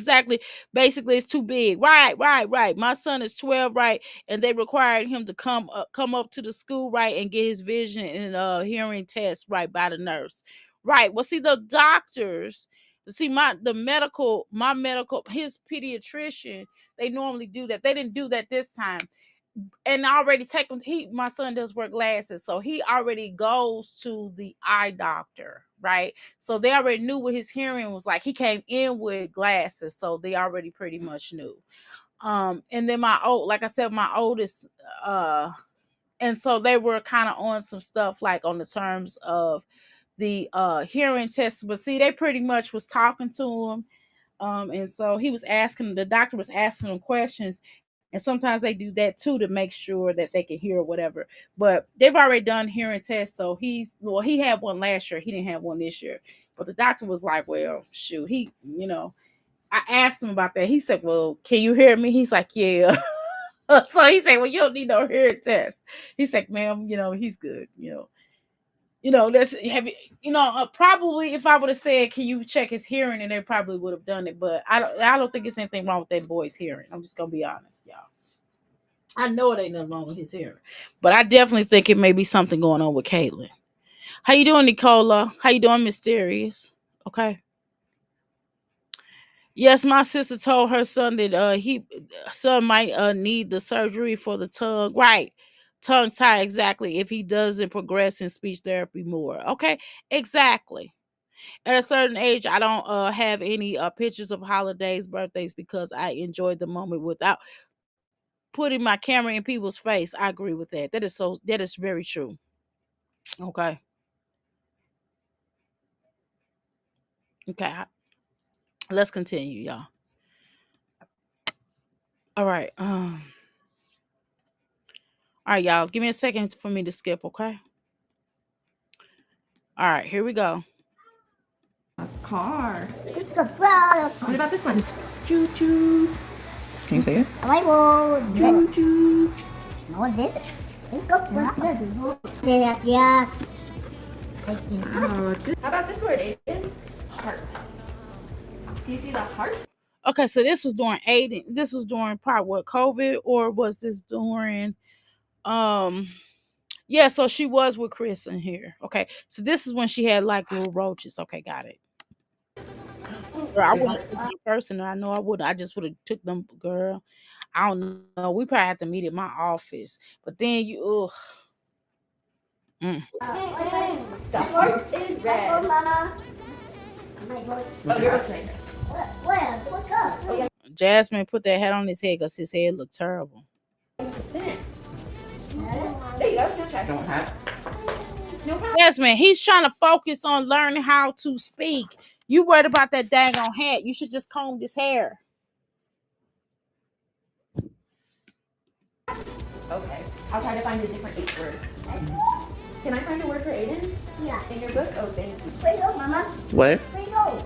it's too big. Right. My son is 12, right, and they required him to come up to the school, right, and get his vision and hearing test, right, by the nurse. Right. Well, see, the doctors, see, my medical, his pediatrician, they normally do that. They didn't do that this time. And I already take him. My son does wear glasses, so he already goes to the eye doctor, right? So they already knew what his hearing was like. He came in with glasses, so they already pretty much knew. And then like I said, my oldest, and so they were kind of on some stuff like on the terms of the hearing test. But see, they pretty much was talking to him. And so the doctor was asking him questions. And sometimes they do that too to make sure that they can hear or whatever. But they've already done hearing tests. So he had one last year. He didn't have one this year. But the doctor was like, well, shoot, I asked him about that. He said, well, can you hear me? He's like, yeah. So he said, well, you don't need no hearing test. He said, ma'am, he's good. That's have probably if I would have said, can you check his hearing, and they probably would have done it. But I don't think it's anything wrong with that boy's hearing. I'm just gonna be honest, y'all. I know it ain't nothing wrong with his hearing, but I definitely think it may be something going on with Caitlin. How you doing, Nicola? How you doing, Mysterious? Okay. Yes, my sister told her son that he son might need the surgery for the tongue. Right. Tongue tie, exactly. If he doesn't progress in speech therapy more. Okay, exactly. At a certain age, I don't have any pictures of holidays, birthdays, because I enjoyed the moment without putting my camera in people's face. I agree with that. That is very true. Okay. Okay. Let's continue, y'all. All right. All right, y'all. Give me a second for me to skip, okay? All right, here we go. Car. This is a frog. What about this one? Choo choo. Can you say it? I will. Choo choo. No one did. Let's go. Yeah. Oh, good. How about this word, Aiden? Heart. Do you see the heart? Okay, so this was during Aiden. This was during part what, COVID, or was this during yeah, so she was with Chris in here. Okay. So this is when she had like little roaches. Okay, got it. Girl, I wouldn't have took my person. I know I would. I just would have took them, girl. I don't know. We probably have to meet at my office. But then you The heart is red. Mama. Oh, you're okay. Where? Look up. Oh, yeah. Jasmine put that hat on his head because his head looked terrible. Spin it. There you go. No check. Don't have. No problem. Jasmine, he's trying to focus on learning how to speak. You worried about that dang on hat. You should just comb his hair. Okay. I'll try to find a different H word. Can I find a word for Aiden? Yeah. In your book? Oh, thank you. Where you go, Mama? What? Where you go?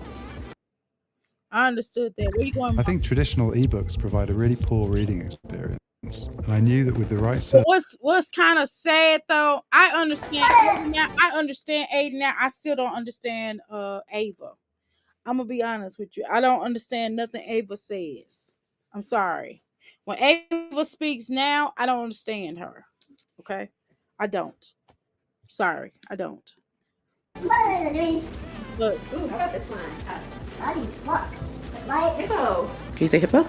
I understood that. Where you going? I think traditional ebooks provide a really poor reading experience. And I knew that with the right search. What's kind of sad though, I understand Aiden now. I understand Aiden now. I still don't understand Ava. I'm gonna be honest with you. I don't understand nothing Ava says. I'm sorry. When Ava speaks now, I don't understand her. Okay? I don't. Sorry, I don't. But Ooh, how about this one? Look. Right. Hippo. Can you say hippo?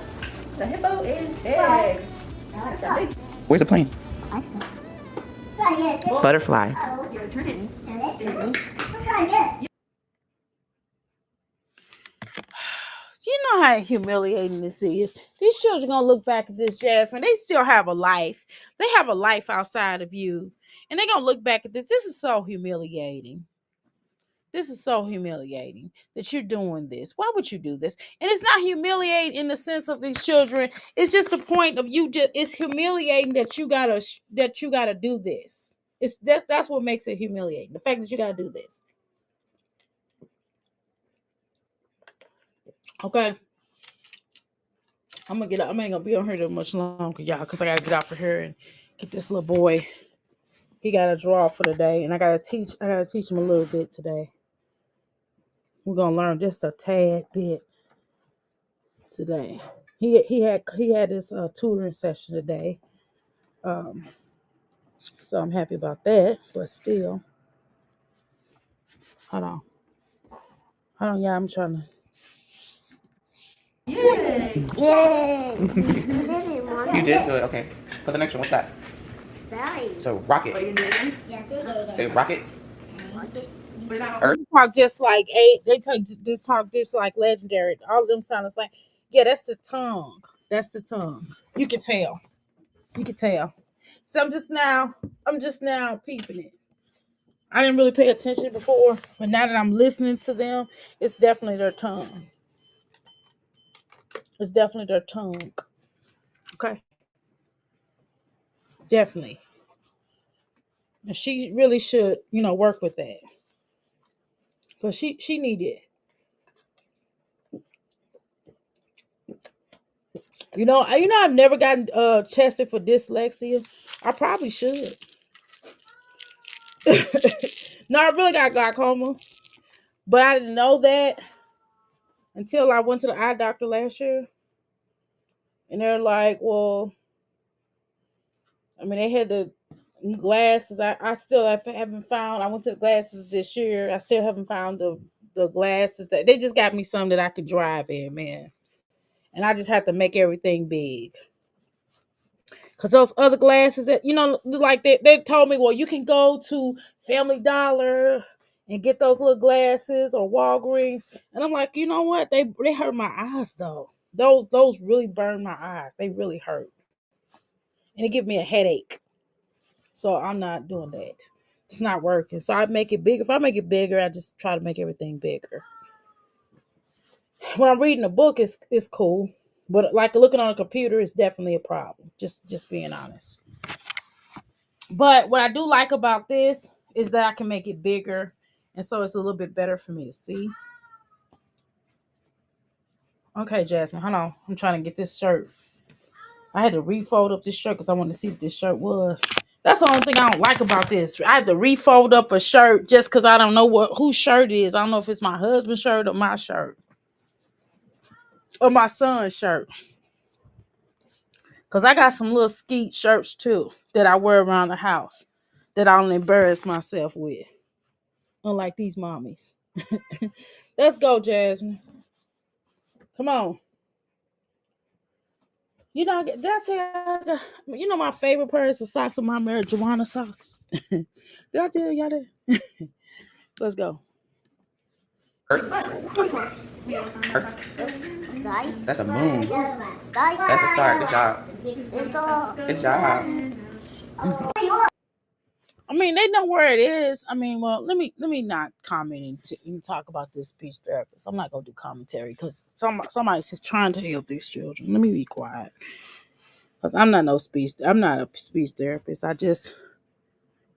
The hippo is big. That's a big. Where's the plane? Try again. Butterfly. Your turn it. Turn it. Try again. you know how humiliating this is. These children gonna look back at this, Jasmine. They still have a life. They have a life outside of you. And they're gonna look back at this. This is so humiliating. This is so humiliating that you're doing this. Why would you do this? And it's not humiliating in the sense of these children. It's just the point of you. It's humiliating that you gotta do this. That's what makes it humiliating. The fact that you gotta do this. Okay. I'm gonna get up. I ain't gonna be on here that much longer, y'all, because I gotta get off of here and get this little boy. He got a draw for the day, and I gotta teach him a little bit today. We're gonna learn just a tad bit today. He had this tutoring session today, so I'm happy about that. But still, hold on, y'all. I'm trying to. Yay! Yay! You did do it. Okay. For the next one, what's that? So What are rocket. you doing? Say rocket. What about Earth. They talk just like talk just like legendary. All of them sound the same. Yeah, that's the tongue. That's the tongue. You can tell. You can tell. So I'm just now peeping it. I didn't really pay attention before, but now that I'm listening to them, it's definitely their tongue. It's definitely their tongue. Okay. Definitely. And she really should, work with that. Because she needed. I've never gotten tested for dyslexia. I probably should. No, I really got glaucoma, but I didn't know that until I went to the eye doctor last year, and they're like, "Well, I mean, they had the glasses. I still haven't found. I went to the glasses this year. I still haven't found the glasses that they just got me some that I could drive in, man. And I just have to make everything big. Cause those other glasses that like they told me, well, you can go to Family Dollar and get those little glasses or Walgreens, and I'm like, you know what? They hurt my eyes though. Those really burn my eyes. They really hurt, and it give me a headache. So I'm not doing that. It's not working. So I make it bigger. If I make it bigger, I just try to make everything bigger. When I'm reading a book, it's cool, but like looking on a computer is definitely a problem. Just being honest. But what I do like about this is that I can make it bigger, and so it's a little bit better for me to see. Okay, Jasmine, hold on. I'm trying to get this shirt. I had to refold up this shirt because I wanted to see what this shirt was. That's the only thing I don't like about this. I have to refold up a shirt just because I don't know whose shirt it is. I don't know if it's my husband's shirt or my shirt or my son's shirt. Because I got some little skeet shirts too that I wear around the house that I don't embarrass myself with. Unlike these mommies. Let's go, Jasmine. Come on. That's how my favorite pair of socks are my marijuana socks. Did I tell y'all that? Let's go. Earth. Earth. That's a moon. That's a star. Good job. Good job. I mean, they know where it is. I mean, well, let me not comment and talk about this speech therapist. I'm not gonna do commentary because somebody's just trying to help these children. Let me be quiet because I'm not a speech therapist. I just,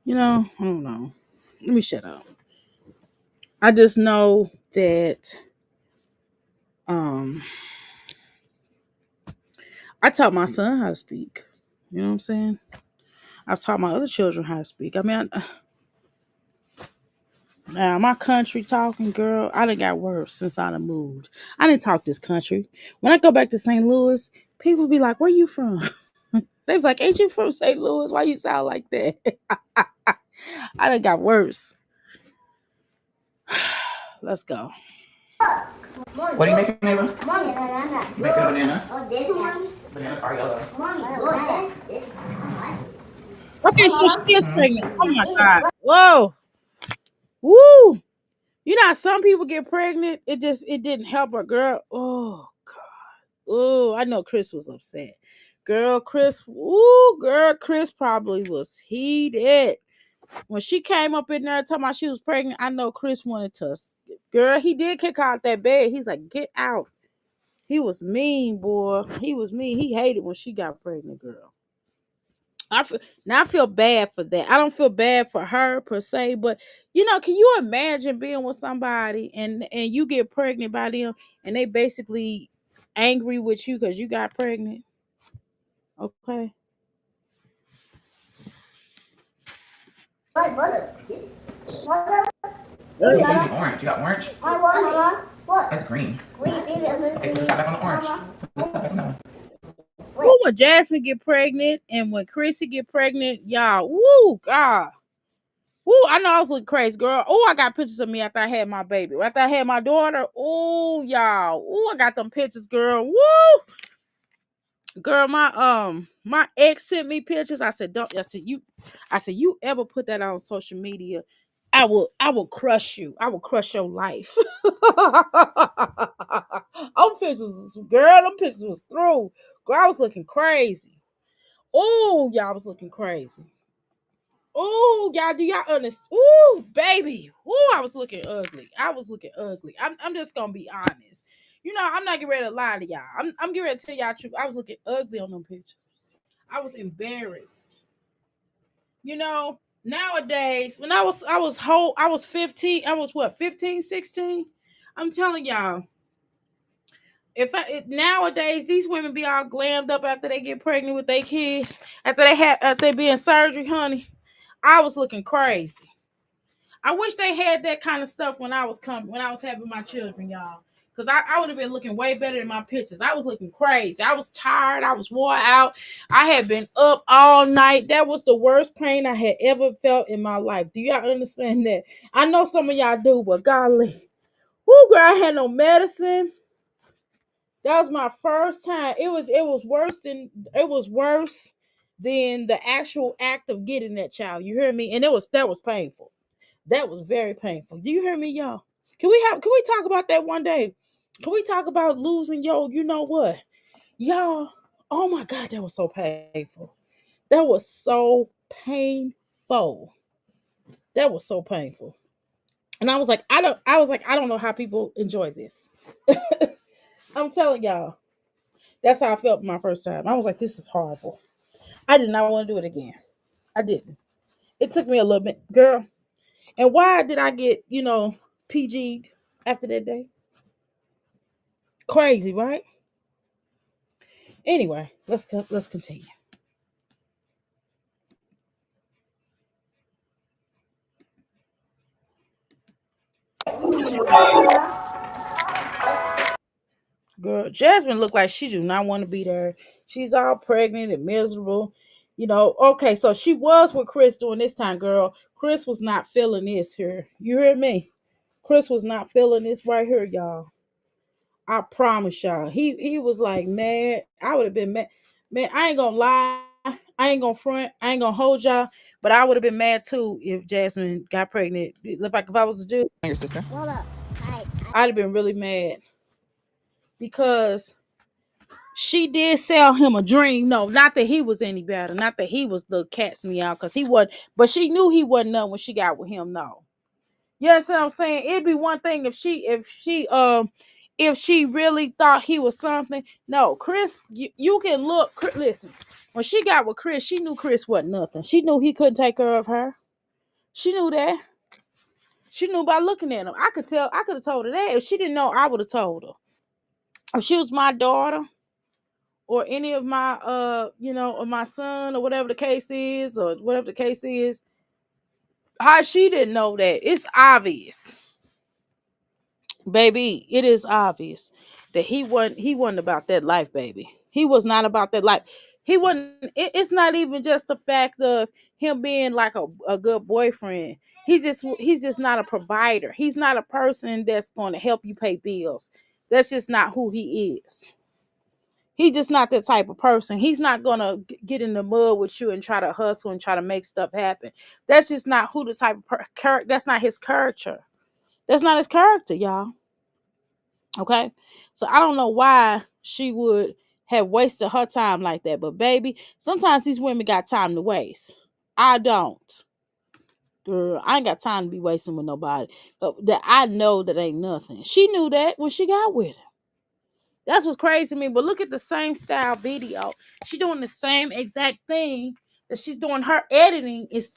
I don't know. Let me shut up. I just know that I taught my son how to speak. You know what I'm saying? I've taught my other children how to speak. I mean, now my country talking girl, I done got worse since I done moved. I didn't talk this country. When I go back to St. Louis, people be like, "Where you from?" They be like, "Ain't you from St. Louis? Why you sound like that?" I done got worse. Let's go. What are you making, Ava? Banana. You making a banana? Oh, this one. Banana are yellow. Mommy, this. Okay, so she is pregnant. Oh my God. Whoa. Woo. Some people get pregnant. It didn't help her, girl. Oh God. Oh, I know Chris was upset. Girl, Chris probably was heated. When she came up in there talking about she was pregnant, I know Chris wanted to. Girl, he did kick her out that bed. He's like, get out. He was mean, boy. He was mean. He hated when she got pregnant, girl. I feel bad for that. I don't feel bad for her per se, but can you imagine being with somebody and you get pregnant by them and they basically angry with you because you got pregnant? Okay. What? You're using orange. You got orange? What? That's green. Green. Okay, put the top back on the orange. Put the top back on that one. Woo, when Jasmine get pregnant and when Chrissy get pregnant, y'all, woo, God. Woo, I know I was looking crazy, girl. Oh, I got pictures of me after I had my baby. After I had my daughter, oh, y'all. Oh, I got them pictures, girl. Woo! Girl, my ex sent me pictures. I said, don't. I said, you ever put that on social media? I will crush you. I will crush your life. Them pictures was through. Girl, I was looking crazy. Oh, y'all was looking crazy. Oh, y'all, do y'all understand? Oh, baby. Oh, I was looking ugly. I'm just gonna be honest. I'm not getting ready to lie to y'all. I'm getting ready to tell y'all the truth. I was looking ugly on them pictures. I was embarrassed. Nowadays, when I was 15, I was what, 15, 16? I'm telling y'all, Nowadays these women be all glammed up after they get pregnant with their kids, after they be in surgery, honey. I was looking crazy. I wish they had that kind of stuff when I was having my children, y'all. Cause I would have been looking way better in my pictures. I was looking crazy. I was tired. I was wore out. I had been up all night. That was the worst pain I had ever felt in my life. Do y'all understand that? I know some of y'all do, but golly. Woo, girl, I had no medicine. That was my first time. It was worse than the actual act of getting that child. You hear me? And that was painful. That was very painful. Do you hear me, y'all? Can we talk about that one day? Can we talk about losing you know what? Y'all, oh my God, that was so painful. That was so painful. That was so painful. And I don't know how people enjoy this. I'm telling y'all, that's how I felt my first time. I was like, this is horrible. I did not want to do it again. I didn't. It took me a little bit, girl. And why did I get, PG'd after that day? Crazy, right? Anyway, let's continue. Girl, Jasmine looked like she do not want to be there. She's all pregnant and miserable. Okay, so she was with Chris during this time, girl. Chris was not feeling this here. You hear me? Chris was not feeling this right here, y'all. I promise y'all. He was like mad. I would have been mad. Man, I ain't gonna lie. I ain't gonna front. I ain't gonna hold y'all. But I would have been mad too if Jasmine got pregnant. If I was a dude, Your sister. Hold up. I'd have been really mad because she did sell him a dream. No, not that he was any better. Not that he was the cat's meow, because he wasn't. But she knew he wasn't none when she got with him. No. You know what I'm saying? It'd be one thing if she really thought he was something. No, Chris, you can look. Listen, when she got with Chris, she knew Chris wasn't nothing. She knew he couldn't take care of her. She knew that. She knew by looking at him. I could tell. I could have told her that. If she didn't know, I would have told her. If she was my daughter or any of my or my son or whatever the case is, how she didn't know that? It's obvious. Baby, it is obvious that he wasn't about that life, baby. He was not about that life. He wasn't. It's not even just the fact of him being like a good boyfriend. He's just not a provider. He's not a person that's going to help you pay bills. That's just not who he is. He's just not that type of person. He's not gonna get in the mud with you and try to hustle and try to make stuff happen. That's just not who the type of that's not his character. That's not his character, y'all. Okay. So I don't know why she would have wasted her time like that. But baby, sometimes these women got time to waste. I don't. Girl, I ain't got time to be wasting with nobody. That I know that ain't nothing. She knew that when she got with him. That's what's crazy to me. But look at the same style video. She doing the same exact thing that she's doing. Her editing is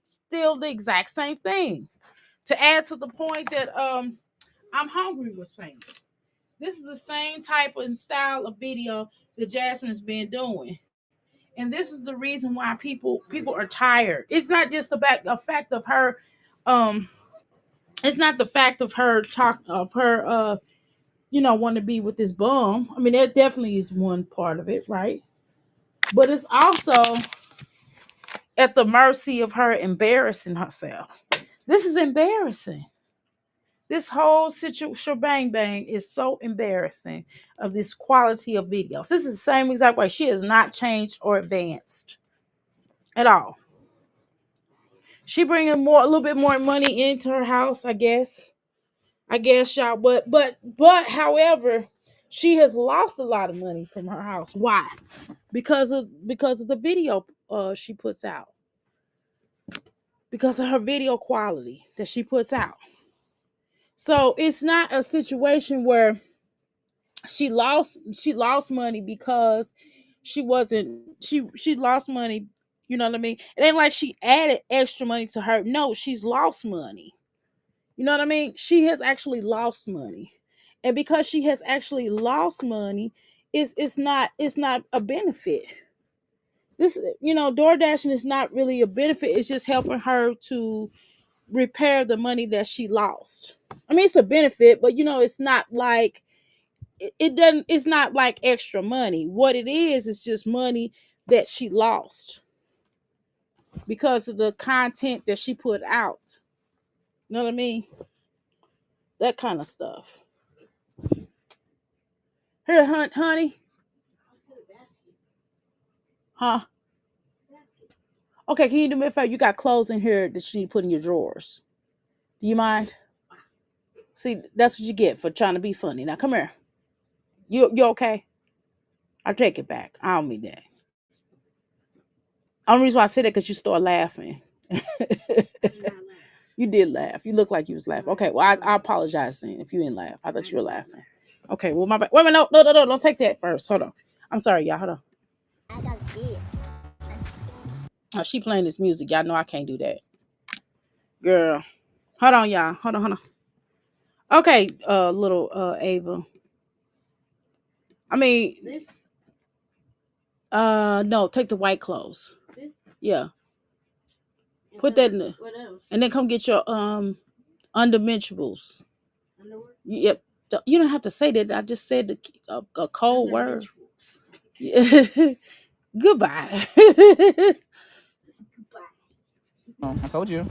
still the exact same thing. To add to the point that I'm hungry was saying. This is the same type of style of video that Jasmine's been doing. And this is the reason why people are tired. It's not just a fact of her um it's not the fact of her want to be with this bum. I mean, that definitely is one part of it, right? But it's also at the mercy of her embarrassing herself. This is embarrassing. This whole shebang bang is so embarrassing of this quality of videos. This is the same exact way. She has not changed or advanced at all. She bringing a little bit more money into her house, I guess. I guess y'all, but however, she has lost a lot of money from her house. Why? Because of the video she puts out. Because of her video quality that she puts out. So it's not a situation where she lost money because she lost money. You know what I mean? It ain't like she added extra money to her. No, she's lost money. You know what I mean? She has actually lost money. And because she has actually lost money, it's not a benefit. This, door dashing is not really a benefit. It's just helping her to repair the money that she lost. I mean, it's a benefit, but it's not like it doesn't. It's not like extra money. What it is just money that she lost because of the content that she put out. You know what I mean? That kind of stuff. Here, honey. Huh? Okay, can you do me a favor? You got clothes in here that you need to put in your drawers. Do you mind? See, that's what you get for trying to be funny. Now come here. You okay? I'll take it back. I don't mean that. Only reason why I said that because you start laughing. You did laugh. You look like you was laughing. Okay, well I apologize then if you didn't laugh. I thought you were laughing. Okay, well my bad. Wait a minute, no, don't take that first. Hold on. I'm sorry, y'all. Hold on. Oh, she playing this music. Y'all know I can't do that. Girl. Hold on, y'all. Hold on. Okay, little Ava. I mean this. No, take the white clothes. This? Yeah. Put that in there. What else? And then come get your undimensionables. Underwear? Yep. You don't have to say that. I just said a cold word. Yeah. Goodbye. I told you.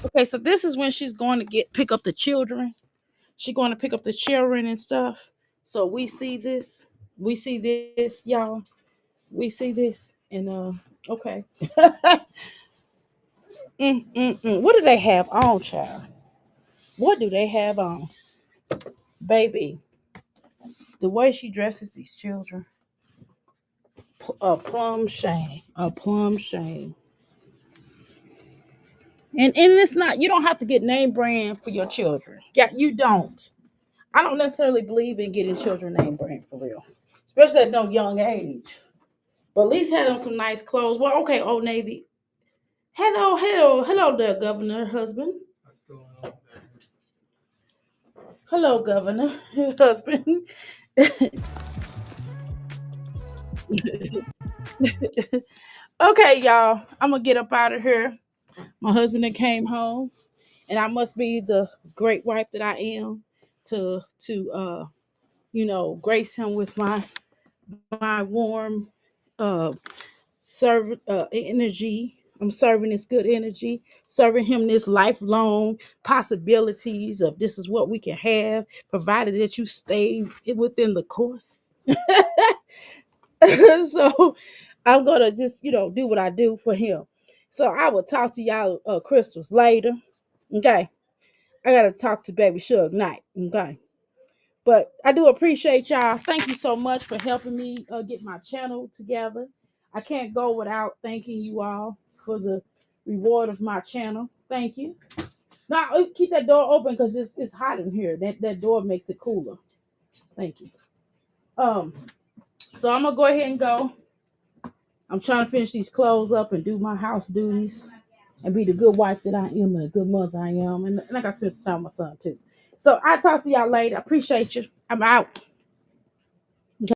Okay, so this is when she's going to pick up the children. She's going to pick up the children and stuff. So we see this. We see this, y'all. We see this. And okay. What do they have on, child? What do they have on? Baby, the way she dresses these children, a plum shame. A plum shame. And it's not, you don't have to get name brand for your children. Yeah, you don't. I don't necessarily believe in getting children name brand for real, especially at no young age. But at least had on some nice clothes. Well, okay, Old Navy. Hello there, Governor husband. Hello, Governor husband. Okay, y'all. I'm gonna get up out of here. My husband that came home, and I must be the great wife that I am to grace him with my warm energy. I'm serving this good energy, serving him this lifelong possibilities of this is what we can have, provided that you stay within the course. So I'm gonna just do what I do for him. So I will talk to y'all crystals later. Okay. I gotta talk to baby Suge Knight. Okay. But I do appreciate y'all. Thank you so much for helping me get my channel together. I can't go without thanking you all for the reward of my channel. Thank you. Now keep that door open because it's hot in here. That door makes it cooler. Thank you. So I'm gonna go ahead and go. I'm trying to finish these clothes up and do my house duties and be the good wife that I am and a good mother I am. And I got to spend some time with my son too. So I'll talk to y'all later. I appreciate you. I'm out.